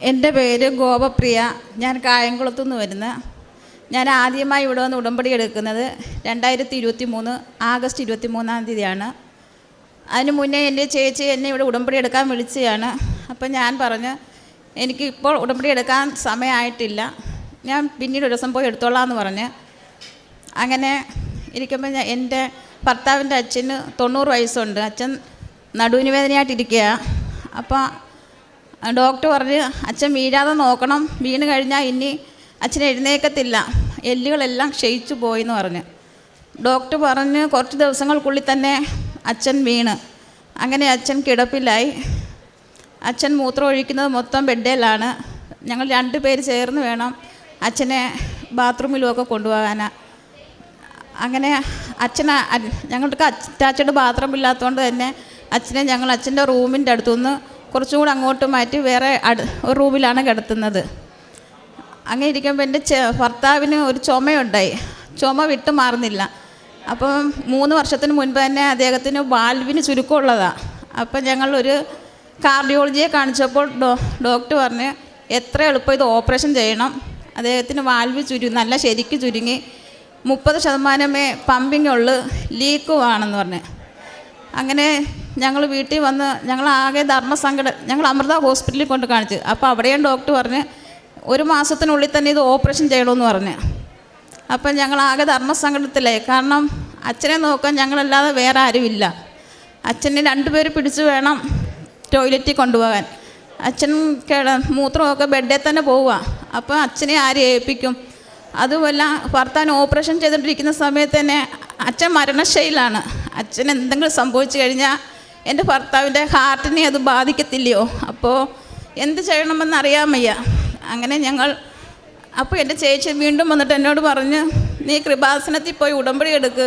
എൻ്റെ പേര് ഗോപപ്രിയ. ഞാൻ കായംകുളത്തുനിന്ന് വരുന്ന. ഞാൻ ആദ്യമായി ഇവിടെ വന്ന് ഉടമ്പടി എടുക്കുന്നത് 2023 ആഗസ്റ്റ് 23 അതിന് മുന്നേ എൻ്റെ ചേച്ചി എന്നെ ഇവിടെ ഉടമ്പടി എടുക്കാൻ വിളിച്ചതാണ്. അപ്പം ഞാൻ പറഞ്ഞു എനിക്ക് ഇപ്പോൾ ഉടമ്പടി എടുക്കാൻ സമയമായിട്ടില്ല, ഞാൻ പിന്നീട് ഒരു ദിവസം പോയി എടുത്തോളാമെന്ന് പറഞ്ഞ്. അങ്ങനെ ഇരിക്കുമ്പോൾ എൻ്റെ ഭർത്താവിൻ്റെ അച്ഛന് 90 വയസ്സുണ്ട്. അച്ഛൻ നടുവിന് വേദനയായിട്ടിരിക്കുക. അപ്പോൾ ഡോക്ടർ പറഞ്ഞ് അച്ഛൻ വീഴാതെ നോക്കണം, വീണ് കഴിഞ്ഞാൽ ഇനി അച്ഛൻ എഴുന്നേക്കത്തില്ല, എല്ലുകളെല്ലാം ക്ഷയിച്ചു പോയെന്ന് പറഞ്ഞ്. ഡോക്ടർ പറഞ്ഞ് കുറച്ച് ദിവസങ്ങൾക്കുള്ളിൽ തന്നെ അച്ഛൻ വീണ്. അങ്ങനെ അച്ഛൻ കിടപ്പിലായി. അച്ഛൻ മൂത്രം ഒഴിക്കുന്നത് മൊത്തം ബെഡിലാണ്. ഞങ്ങൾ 2 പേര് ചേർന്ന് വേണം അച്ഛനെ ബാത്റൂമിലുമൊക്കെ കൊണ്ടുപോകാനാണ്. അങ്ങനെ ഞങ്ങൾക്ക് അറ്റാച്ച്ഡ് ബാത്റൂം ഇല്ലാത്തതുകൊണ്ട് തന്നെ അച്ഛനെ ഞങ്ങൾ അച്ഛൻ്റെ റൂമിൻ്റെ അടുത്തുനിന്ന് കുറച്ചും കൂടെ അങ്ങോട്ട് മാറ്റി വേറെ ഒരു റൂമിലാണ് കിടത്തുന്നത്. അങ്ങനെ ഇരിക്കുമ്പോൾ എൻ്റെ ഭർത്താവിന് ഒരു ചുമയുണ്ടായി. ചുമ വിട്ടു മാറുന്നില്ല. അപ്പം 3 വർഷത്തിന് മുൻപ് തന്നെ അദ്ദേഹത്തിന് വാൽവിന് ചുരുക്കമുള്ളതാണ്. അപ്പം ഞങ്ങളൊരു കാർഡിയോളജിയെ കാണിച്ചപ്പോൾ ഡോക്ടർ പറഞ്ഞ് എത്ര എളുപ്പം ഇത് ഓപ്പറേഷൻ ചെയ്യണം, അദ്ദേഹത്തിന് വാൽവ് നല്ല ശരിക്ക് ചുരുങ്ങി 30% പമ്പിങ് ഉള്ളു, ലീക്കുവാണെന്ന് പറഞ്ഞ്. അങ്ങനെ ഞങ്ങൾ വീട്ടിൽ വന്ന് ഞങ്ങളാകെ ഞങ്ങൾ അമൃത ഹോസ്പിറ്റലിൽ കൊണ്ട് കാണിച്ചു. അപ്പോൾ അവിടെയും ഡോക്ടർ പറഞ്ഞ് 1 മാസത്തിനുള്ളിൽ തന്നെ ഇത് ഓപ്പറേഷൻ ചെയ്യണമെന്ന് പറഞ്ഞ്. അപ്പം ഞങ്ങളാകെ ധർമ്മസങ്കടത്തിലായി. കാരണം അച്ഛനെ നോക്കാൻ ഞങ്ങളല്ലാതെ വേറെ ആരുമില്ല. അച്ഛനെ 2 പേര് പിടിച്ച് വേണം ടോയ്ലറ്റിൽ കൊണ്ടുപോകാൻ. അച്ഛൻ മൂത്രമൊക്കെ ബെഡിൽ തന്നെ പോവുക. അപ്പോൾ അച്ഛനെ ആര് ഏൽപ്പിക്കും? അതുമല്ല ഭർത്താവിന് ഓപ്പറേഷൻ ചെയ്തുകൊണ്ടിരിക്കുന്ന സമയത്ത് തന്നെ അച്ഛൻ മരണശൈലാണ്. അച്ഛൻ എന്തെങ്കിലും സംഭവിച്ചു കഴിഞ്ഞാൽ എൻ്റെ ഭർത്താവിൻ്റെ ഹാർട്ടിനെ അത് ബാധിക്കത്തില്ലയോ? അപ്പോൾ എന്ത് ചെയ്യണമെന്ന് അറിയാൻ വയ്യ. അങ്ങനെ അപ്പോൾ എൻ്റെ ചേച്ചി വീണ്ടും വന്നിട്ട് എന്നോട് പറഞ്ഞ് നീ കൃപാസനത്തിൽ പോയി ഉടമ്പടി എടുക്ക്,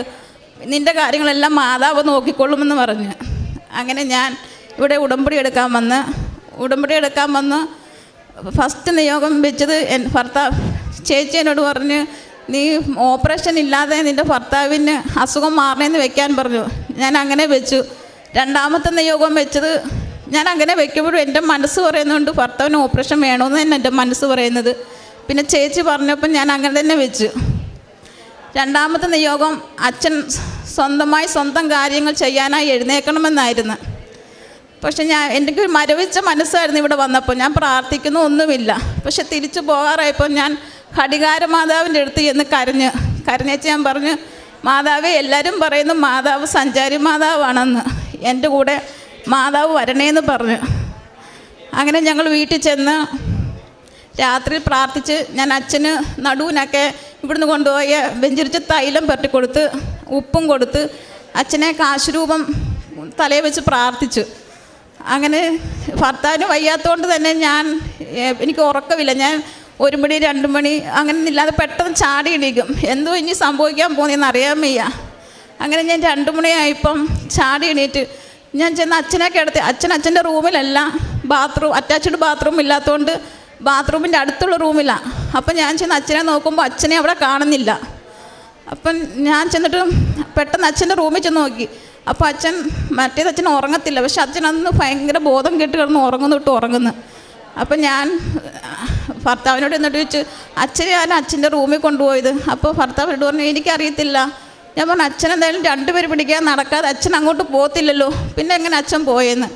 നിൻ്റെ കാര്യങ്ങളെല്ലാം മാതാവ് നോക്കിക്കൊള്ളുമെന്ന് പറഞ്ഞ്. അങ്ങനെ ഞാൻ ഇവിടെ ഉടമ്പടി എടുക്കാൻ വന്ന് ഫസ്റ്റ് നിയോഗം വെച്ചത് ചേച്ചി എന്നോട് പറഞ്ഞ് നീ ഓപ്പറേഷൻ ഇല്ലാതെ നിൻ്റെ ഭർത്താവിന് അസുഖം മാറണമെന്ന് വെക്കാൻ പറഞ്ഞു. ഞാൻ അങ്ങനെ വെച്ചു. 2ാമത്തെ നിയോഗം വെച്ചത് ഞാൻ അങ്ങനെ വെക്കുമ്പോഴും എൻ്റെ മനസ്സ് പറയുന്നുണ്ട് ഭർത്താവിന് ഓപ്പറേഷൻ വേണമെന്ന് തന്നെ എൻ്റെ മനസ്സ് പറയുന്നത്. പിന്നെ ചേച്ചി പറഞ്ഞപ്പോൾ ഞാൻ അങ്ങനെ തന്നെ വെച്ചു. 2ാമത്തെ നിയോഗം അച്ഛൻ സ്വന്തം കാര്യങ്ങൾ ചെയ്യാനായി എഴുന്നേൽക്കണമെന്നായിരുന്നു. പക്ഷെ എനിക്കൊരു മരവിച്ച മനസ്സായിരുന്നു ഇവിടെ വന്നപ്പോൾ. ഞാൻ പ്രാർത്ഥിക്കുന്നു ഒന്നുമില്ല. പക്ഷെ തിരിച്ചു പോകാറായപ്പോൾ ഞാൻ ഘടികാര മാതാവിൻ്റെ അടുത്ത് ചെന്ന് കരഞ്ഞേച്ച് ഞാൻ പറഞ്ഞു, മാതാവേ എല്ലാവരും പറയുന്നു മാതാവ് സഞ്ചാരി മാതാവാണെന്ന്, എൻ്റെ കൂടെ മാതാവ് വരണേന്ന് പറഞ്ഞു. അങ്ങനെ ഞങ്ങൾ വീട്ടിൽ ചെന്ന് രാത്രി പ്രാർത്ഥിച്ച് ഞാൻ അച്ഛന് നടുവിനൊക്കെ ഇവിടുന്ന് കൊണ്ടുപോയ വെഞ്ചിരിച്ച് തൈലം പറ്റിക്കൊടുത്ത് ഉപ്പും കൊടുത്ത് അച്ഛനെ കാശുരൂപം തലയിൽ വെച്ച് പ്രാർത്ഥിച്ചു. അങ്ങനെ ഭർത്താവിന് വയ്യാത്തതുകൊണ്ട് തന്നെ എനിക്ക് ഉറക്കമില്ല. ഞാൻ 1 മണി 2 മണി അങ്ങനെ ഇല്ലാതെ പെട്ടെന്ന് ചാടി എണീക്കും. എന്തോ ഇനി സംഭവിക്കാൻ പോകുന്നതെന്ന് അറിയാൻ വയ്യ. അങ്ങനെ ഞാൻ 2 മണിയായപ്പം ചാടി എണീറ്റ് ഞാൻ ചെന്ന് അച്ഛനെ കിടത്തി. അച്ഛൻ്റെ റൂമിലല്ല, അറ്റാച്ച്ഡ് ബാത്റൂം ഇല്ലാത്തതുകൊണ്ട് ബാത്റൂമിൻ്റെ അടുത്തുള്ള റൂമിലാണ്. അപ്പം ഞാൻ ചെന്ന് അച്ഛനെ നോക്കുമ്പോൾ അച്ഛനെ അവിടെ കാണുന്നില്ല. അപ്പം ഞാൻ ചെന്നിട്ട് പെട്ടെന്ന് അച്ഛൻ്റെ റൂമിൽ ചെന്ന് നോക്കി. അപ്പോൾ അച്ഛൻ ഉറങ്ങത്തില്ല. പക്ഷെ അച്ഛനന്ന് ഭയങ്കര ബോധം കെട്ട് കിടന്ന് ഉറങ്ങുന്നു. അപ്പം ഞാൻ ഭർത്താവിനോട് എന്നിട്ട് ചോദിച്ചു അച്ഛൻ്റെ റൂമിൽ കൊണ്ടുപോയത്. അപ്പോൾ ഭർത്താവിനോട് പറഞ്ഞു എനിക്കറിയത്തില്ല. ഞാൻ പറഞ്ഞു അച്ഛൻ എന്തായാലും 2 പേര് പിടിക്കാൻ നടക്കാതെ അച്ഛൻ അങ്ങോട്ട് പോകത്തില്ലല്ലോ, പിന്നെ എങ്ങനെ അച്ഛൻ പോയെന്ന്.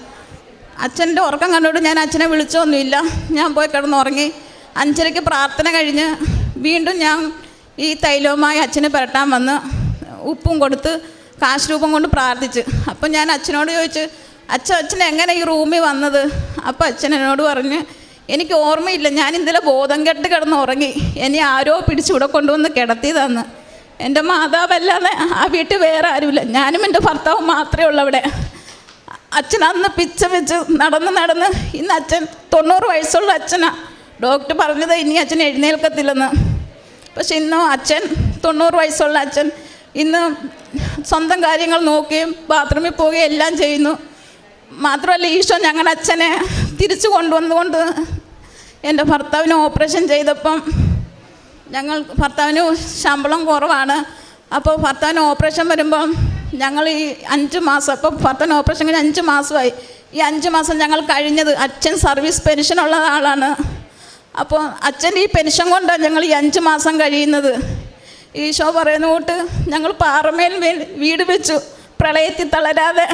അച്ഛൻ്റെ ഉറക്കം കണ്ടോട്ട് ഞാൻ അച്ഛനെ വിളിച്ചൊന്നുമില്ല. ഞാൻ പോയി കിടന്നുറങ്ങി. 5:30 പ്രാർത്ഥന കഴിഞ്ഞ് വീണ്ടും ഞാൻ ഈ തൈലവുമായി അച്ഛനെ പുരട്ടാൻ വന്ന് ഉപ്പും കൊടുത്ത് കാശുരൂപം കൊണ്ട് പ്രാർത്ഥിച്ച്. അപ്പം ഞാൻ അച്ഛനോട് ചോദിച്ചു അച്ഛൻ എങ്ങനെ ഈ റൂമിൽ വന്നത്? അപ്പോൾ അച്ഛൻ എന്നോട് പറഞ്ഞ് എനിക്ക് ഓർമ്മയില്ല, ഞാൻ ഇന്നലെ ബോധം കെട്ട് കിടന്ന് ഉറങ്ങി, എന്നെ ആരോ പിടിച്ചിവിടെ കൊണ്ടുവന്ന് കിടത്തിയതാന്ന്. എൻ്റെ മാതാവല്ലാതെ ആ വീട്ടിൽ വേറെ ആരുമില്ല, ഞാനും എൻ്റെ ഭർത്താവും മാത്രമേ ഉള്ളൂ അവിടെ. അച്ഛൻ അന്ന് പിച്ച വെച്ച് നടന്ന് ഇന്ന് അച്ഛൻ 90 വയസ്സുള്ള അച്ഛനാണ്. ഡോക്ടർ പറഞ്ഞത് ഇനി അച്ഛൻ എഴുന്നേൽക്കത്തില്ലെന്ന്. പക്ഷെ ഇന്നും അച്ഛൻ 90 വയസ്സുള്ള അച്ഛൻ ഇന്ന് സ്വന്തം കാര്യങ്ങൾ നോക്കുകയും ബാത്റൂമിൽ പോവുകയും എല്ലാം ചെയ്യുന്നു. മാത്രമല്ല ഈശോ ഞങ്ങളുടെ അച്ഛനെ തിരിച്ചു കൊണ്ടുവന്നുകൊണ്ട് എൻ്റെ ഭർത്താവിന് ഓപ്പറേഷൻ ചെയ്തപ്പം ഭർത്താവിന് ശമ്പളം കുറവാണ്. അപ്പോൾ ഭർത്താവിന് ഓപ്പറേഷൻ വരുമ്പം ഞങ്ങൾ ഈ 5 മാസം, അപ്പോൾ ഭർത്താവിന് ഓപ്പറേഷൻ കഴിഞ്ഞ് 5 മാസമായി. ഈ 5 മാസം ഞങ്ങൾ കഴിഞ്ഞത്, അച്ഛൻ സർവീസ് പെൻഷനുള്ള ആളാണ്. അപ്പോൾ അച്ഛൻ്റെ ഈ പെൻഷൻ കൊണ്ടാണ് ഞങ്ങൾ ഈ 5 മാസം കഴിയുന്നത്. ഈശോ പറയുന്ന കൂട്ട് ഞങ്ങൾ പാറമേൽ വീട് വെച്ചു, പ്രളയത്തിൽ തളരാതെ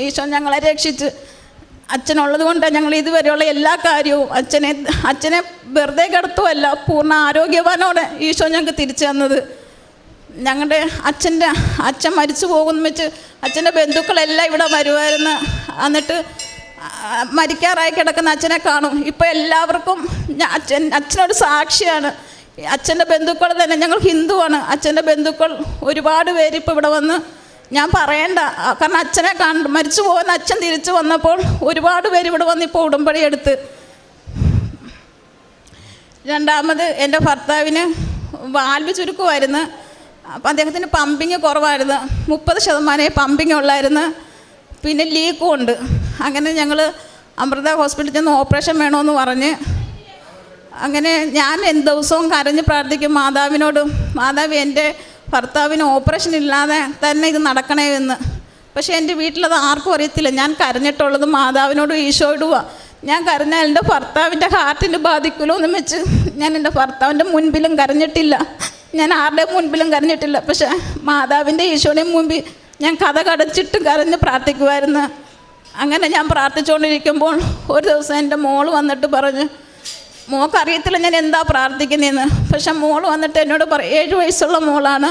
ഈശോ ഞങ്ങളെ രക്ഷിച്ച്. അച്ഛനുള്ളത് കൊണ്ടാണ് ഞങ്ങൾ ഇതുവരെയുള്ള എല്ലാ കാര്യവും അച്ഛനെ വെറുതെ കിടത്തുമല്ല, പൂർണ്ണ ആരോഗ്യവാനോടെ ഈശോ ഞങ്ങൾക്ക് തിരിച്ചു തന്നത്. ഞങ്ങളുടെ അച്ഛൻ മരിച്ചു പോകുമെന്ന് വെച്ച് അച്ഛൻ്റെ ബന്ധുക്കളെല്ലാം ഇവിടെ വരുമായിരുന്നു. എന്നിട്ട് മരിക്കാറായി കിടക്കുന്ന അച്ഛനെ കാണും. ഇപ്പോൾ എല്ലാവർക്കും അച്ഛനൊരു സാക്ഷിയാണ്. അച്ഛൻ്റെ ബന്ധുക്കൾ തന്നെ, ഞങ്ങൾ ഹിന്ദുവാണ്, അച്ഛൻ്റെ ബന്ധുക്കൾ ഒരുപാട് പേര് ഇപ്പോൾ ഇവിടെ വന്ന്, ഞാൻ പറയണ്ട, കാരണം അച്ഛനെ മരിച്ചു പോകുന്ന അച്ഛൻ തിരിച്ചു വന്നപ്പോൾ ഒരുപാട് പേര് ഇവിടെ വന്ന് ഇപ്പോൾ ഉടമ്പടി എടുത്ത്. രണ്ടാമത് എൻ്റെ ഭർത്താവിന് വാൽവ് ചുരുക്കമായിരുന്നു. അപ്പം അദ്ദേഹത്തിന് പമ്പിങ് കുറവായിരുന്നു, 30% പമ്പിങ് ഉള്ളായിരുന്നു. പിന്നെ ലീക്കും ഉണ്ട്. അങ്ങനെ ഞങ്ങൾ അമൃത ഹോസ്പിറ്റലിൽ ചെന്ന് ഓപ്പറേഷൻ വേണമെന്ന് പറഞ്ഞ്, അങ്ങനെ ഞാൻ ദിവസവും കരഞ്ഞ് പ്രാർത്ഥിക്കും മാതാവിനോട്, മാതാവ് എൻ്റെ ഭർത്താവിന് ഓപ്പറേഷൻ ഇല്ലാതെ തന്നെ ഇത് നടക്കണേ എന്ന്. പക്ഷേ എൻ്റെ വീട്ടിലത് ആർക്കും അറിയത്തില്ല. ഞാൻ കരഞ്ഞിട്ടുള്ളത് മാതാവിനോടും ഈശോയോടുമാണ്. ഞാൻ കരഞ്ഞാൽ എൻ്റെ ഭർത്താവിൻ്റെ ഹാർട്ടിന് ബാധിക്കുമല്ലോ എന്ന് വെച്ച് ഞാൻ എൻ്റെ ഭർത്താവിൻ്റെ മുൻപിലും കരഞ്ഞിട്ടില്ല, ഞാൻ ആരുടെ മുൻപിലും കരഞ്ഞിട്ടില്ല. പക്ഷേ മാതാവിൻ്റെ ഈശോയുടെയും മുമ്പിൽ ഞാൻ കഥ കടച്ചിട്ട് കരഞ്ഞ് പ്രാർത്ഥിക്കുമായിരുന്നു. അങ്ങനെ ഞാൻ പ്രാർത്ഥിച്ചുകൊണ്ടിരിക്കുമ്പോൾ ഒരു ദിവസം എൻ്റെ മോള് വന്നിട്ട് പറഞ്ഞു, മോൾക്കറിയത്തില്ല ഞാൻ എന്താ പ്രാർത്ഥിക്കുന്നതെന്ന്. പക്ഷെ മോള് വന്നിട്ട് എന്നോട് 7 വയസ്സുള്ള മോളാണ്.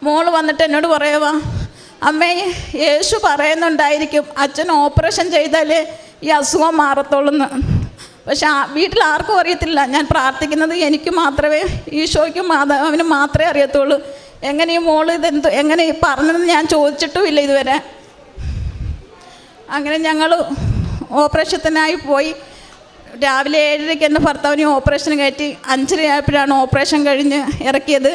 മോള് വന്നിട്ട് എന്നോട് പറയുവാ, അമ്മേ യേശു പറയുന്നുണ്ടായിരിക്കും അച്ഛൻ ഓപ്പറേഷൻ ചെയ്താലേ ഈ അസുഖം മാറത്തുള്ളൂന്ന്. പക്ഷെ വീട്ടിൽ ആർക്കും അറിയത്തില്ല ഞാൻ പ്രാർത്ഥിക്കുന്നത് എനിക്ക് മാത്രമേ, ഈശോയ്ക്കും മാതാവിനും മാത്രമേ അറിയത്തുള്ളൂ. എങ്ങനെ ഈ മോള് എങ്ങനെ ഈ പറഞ്ഞതെന്ന് ഞാൻ ചോദിച്ചിട്ടുമില്ല ഇതുവരെ. അങ്ങനെ ഞങ്ങൾ ഓപ്പറേഷത്തിനായി പോയി. രാവിലെ 7:30 എൻ്റെ ഭർത്താവിനെ ഓപ്പറേഷന് കയറ്റി. 5:30 ആയപ്പോഴാണ് ഓപ്പറേഷൻ കഴിഞ്ഞ് ഇറക്കിയത്.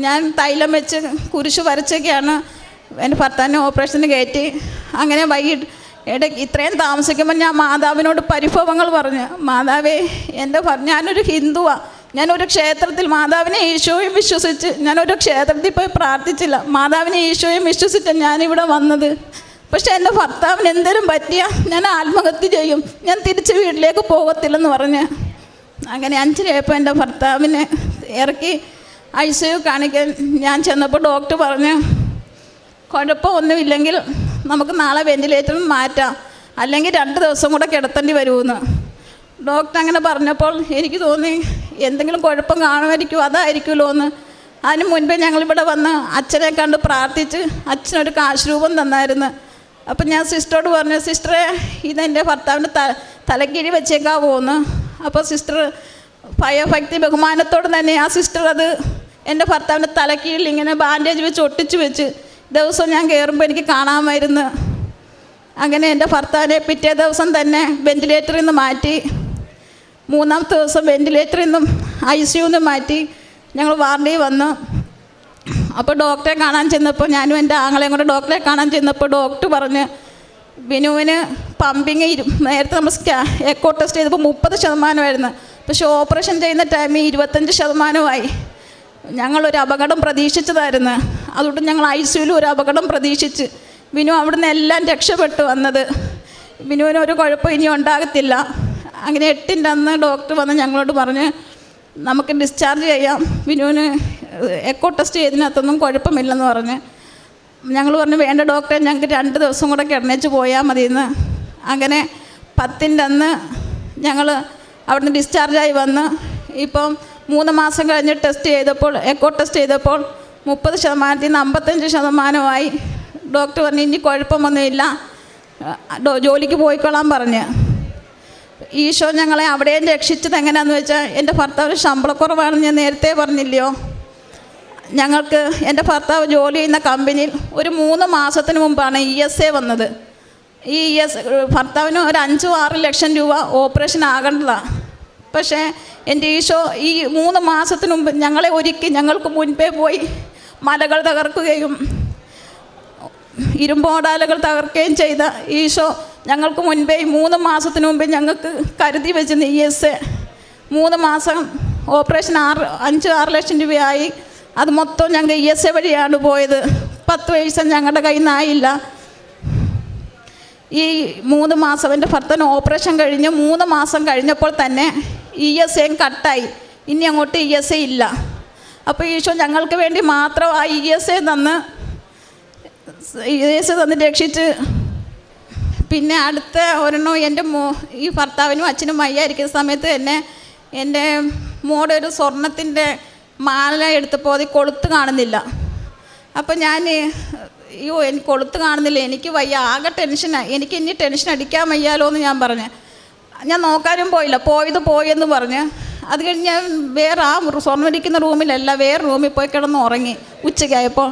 ഞാൻ തൈലം വെച്ച് കുരിശ് വരച്ചൊക്കെയാണ് എൻ്റെ ഭർത്താവിനെ ഓപ്പറേഷന് കയറ്റി. അങ്ങനെ ഇടയ്ക്ക് ഇത്രയും താമസിക്കുമ്പോൾ ഞാൻ മാതാവിനോട് പരിഭവങ്ങൾ പറഞ്ഞു, മാതാവേ ഞാനൊരു ഹിന്ദുവാണ്, ഞാനൊരു ക്ഷേത്രത്തിൽ മാതാവിനെ ഈശോയും വിശ്വസിച്ച് ഞാനൊരു ക്ഷേത്രത്തിൽ പോയി പ്രാർത്ഥിച്ചില്ല, മാതാവിനെ ഈശോയും വിശ്വസിച്ച് ഞാനിവിടെ വന്നത്. പക്ഷേ എൻ്റെ ഭർത്താവിന് എന്തെങ്കിലും പറ്റിയാൽ ഞാൻ ആത്മഹത്യ ചെയ്യും, ഞാൻ തിരിച്ച് വീട്ടിലേക്ക് പോകത്തില്ലെന്ന് പറഞ്ഞ്. അങ്ങനെ 5:00 എൻ്റെ ഭർത്താവിനെ ഇറക്കി ICU കാണിക്കാൻ ഞാൻ ചെന്നപ്പോൾ ഡോക്ടർ പറഞ്ഞു, കുഴപ്പമൊന്നുമില്ലെങ്കിൽ നമുക്ക് നാളെ വെന്റിലേറ്ററിൽ മാറ്റാം, അല്ലെങ്കിൽ 2 ദിവസം കൂടെ കിടത്തേണ്ടി വരുമെന്ന്. ഡോക്ടർ അങ്ങനെ പറഞ്ഞപ്പോൾ എനിക്ക് തോന്നി എന്തെങ്കിലും കുഴപ്പം കാണുമായിരിക്കും, അതായിരിക്കുമല്ലോ എന്ന്. അതിന് മുൻപേ ഞങ്ങളിവിടെ വന്ന് അച്ഛനെ കണ്ട് പ്രാർത്ഥിച്ച് അച്ഛനൊരു കാശ് രൂപം തന്നായിരുന്നു. അപ്പം ഞാൻ സിസ്റ്ററോട് പറഞ്ഞു, സിസ്റ്ററെ ഇതെൻ്റെ ഭർത്താവിൻ്റെ തലക്കീഴി വെച്ചേക്കാവോ എന്ന്. അപ്പോൾ സിസ്റ്റർ ഭയഭക്തി ബഹുമാനത്തോട് തന്നെ ആ സിസ്റ്റർ അത് എൻ്റെ ഭർത്താവിൻ്റെ തലക്കീഴിൽ ഇങ്ങനെ ബാൻഡേജ് വെച്ച് ഒട്ടിച്ച് വെച്ച് ദിവസം ഞാൻ കയറുമ്പോൾ എനിക്ക് കാണാമായിരുന്നു. അങ്ങനെ എൻ്റെ ഭർത്താവിനെ പിറ്റേ ദിവസം തന്നെ വെന്റിലേറ്ററിൽ നിന്ന് മാറ്റി. 3-ാമത്തെ ദിവസം വെന്റിലേറ്ററിൽ നിന്നും ICU നിന്ന് മാറ്റി ഞങ്ങൾ വാർഡിൽ വന്നു. അപ്പോൾ ഡോക്ടറെ കാണാൻ ചെന്നപ്പോൾ, ഞാനും എൻ്റെ ആങ്ങളെയും കൂടെ ഡോക്ടറെ കാണാൻ ചെന്നപ്പോൾ ഡോക്ടർ പറഞ്ഞ്, ബിനുവിന് പമ്പിങ് നേരത്തെ നമ്മൾ എക്കോ ടെസ്റ്റ് ചെയ്തപ്പോൾ 30% പക്ഷേ ഓപ്പറേഷൻ ചെയ്യുന്ന ടൈമിൽ 25%. ഞങ്ങളൊരു അപകടം പ്രതീക്ഷിച്ചതായിരുന്നു. അതുകൊണ്ട് ഞങ്ങൾ ICUവിൽ ഒരു അപകടം പ്രതീക്ഷിച്ച് ബിനു അവിടുന്ന് എല്ലാം രക്ഷപ്പെട്ടു വന്നത്. ബിനുവിന് ഒരു കുഴപ്പം ഇനി ഉണ്ടാകത്തില്ല. അങ്ങനെ 8ൻ്റെ അന്ന് ഡോക്ടർ വന്ന് ഞങ്ങളോട് പറഞ്ഞ് നമുക്ക് ഡിസ്ചാർജ് ചെയ്യാം, ബിനുവിന് എക്കോ ടെസ്റ്റ് ചെയ്തതിനകത്തൊന്നും കുഴപ്പമില്ലെന്ന് പറഞ്ഞ്. ഞങ്ങൾ പറഞ്ഞു വേണ്ട ഡോക്ടറെ, ഞങ്ങൾക്ക് 2 ദിവസം കൂടെ കിടന്നേച്ച് പോയാൽ മതിയെന്ന്. അങ്ങനെ 10ൻ്റെ അന്ന് ഞങ്ങൾ അവിടുന്ന് ഡിസ്ചാർജായി വന്ന്. ഇപ്പം 3 മാസം കഴിഞ്ഞ് ടെസ്റ്റ് ചെയ്തപ്പോൾ, എക്കോ ടെസ്റ്റ് ചെയ്തപ്പോൾ 30%-ൽ നിന്ന് 55%. ഡോക്ടർ പറഞ്ഞു ഇനി കുഴപ്പമൊന്നുമില്ല, ജോലിക്ക് പോയിക്കൊള്ളാൻ പറഞ്ഞ്. ഈശോ ഞങ്ങളെ അവിടെയും രക്ഷിച്ചത് എങ്ങനെയാണെന്ന് വെച്ചാൽ, എൻ്റെ ഭർത്താവ് ശമ്പളക്കുറവാണെന്ന് ഞാൻ നേരത്തെ പറഞ്ഞില്ലയോ. ഞങ്ങൾക്ക് എൻ്റെ ഭർത്താവ് ജോലി ചെയ്യുന്ന കമ്പനിയിൽ ഒരു 3 മാസത്തിന് മുമ്പാണ് ESA വന്നത്. ഈ ഭർത്താവിന് ഒരു 5-6 ലക്ഷം രൂപ ഓപ്പറേഷൻ ആകേണ്ടതാണ്. പക്ഷേ എൻ്റെ ഈശോ ഈ 3 മാസത്തിന് മുമ്പ് ഞങ്ങളെ ഞങ്ങൾക്ക് മുൻപേ പോയി മലകൾ തകർക്കുകയും ഇരുമ്പോടാലുകൾ തകർക്കുകയും ചെയ്ത ഈശോ ഞങ്ങൾക്ക് മുൻപേ 3 മാസത്തിന് മുമ്പേ ഞങ്ങൾക്ക് കരുതി വെച്ചിരുന്ന ESA 3 മാസം ഓപ്പറേഷൻ 5-6 ലക്ഷം രൂപയായി. അത് മൊത്തം ഞങ്ങൾ ESA വഴിയാണ് പോയത്. 10 പൈസ ഞങ്ങളുടെ കയ്യിൽ നിന്നായില്ല. ഈ 3 മാസം എൻ്റെ ഭർത്താവിന് ഓപ്പറേഷൻ കഴിഞ്ഞ് 3 മാസം കഴിഞ്ഞപ്പോൾ തന്നെ ESA കട്ടായി. ഇനി അങ്ങോട്ട് ESA ഇല്ല. അപ്പോൾ ഈശോ ഞങ്ങൾക്ക് വേണ്ടി മാത്രം ആ ESA തന്ന് രക്ഷിച്ച്. പിന്നെ അടുത്ത ഒരെണ്ണം എൻ്റെ ഈ ഭർത്താവിനും അച്ഛനും വയ്യായിരിക്കുന്ന സമയത്ത് എൻ്റെ മോടെ ഒരു സ്വർണത്തിൻ്റെ മാല എടുത്തപ്പോൾ അത് കൊളുത്ത് കാണുന്നില്ല. അപ്പം ഞാൻ എനിക്ക് കൊളുത്ത് കാണുന്നില്ല, എനിക്ക് വയ്യ, ആകെ ടെൻഷനാണ്, എനിക്ക് ഇനി ടെൻഷൻ അടിക്കാൻ വയ്യാലോ എന്ന് ഞാൻ പറഞ്ഞു. ഞാൻ നോക്കാനും പോയില്ല, പോയെന്ന് പറഞ്ഞ് അത് കഴിഞ്ഞ് ഞാൻ വേറെ ആ സ്വർണ്ണരിക്കുന്ന റൂമിലല്ല വേറെ റൂമിൽ പോയി കിടന്ന് ഉറങ്ങി. ഉച്ചയ്ക്കായപ്പോൾ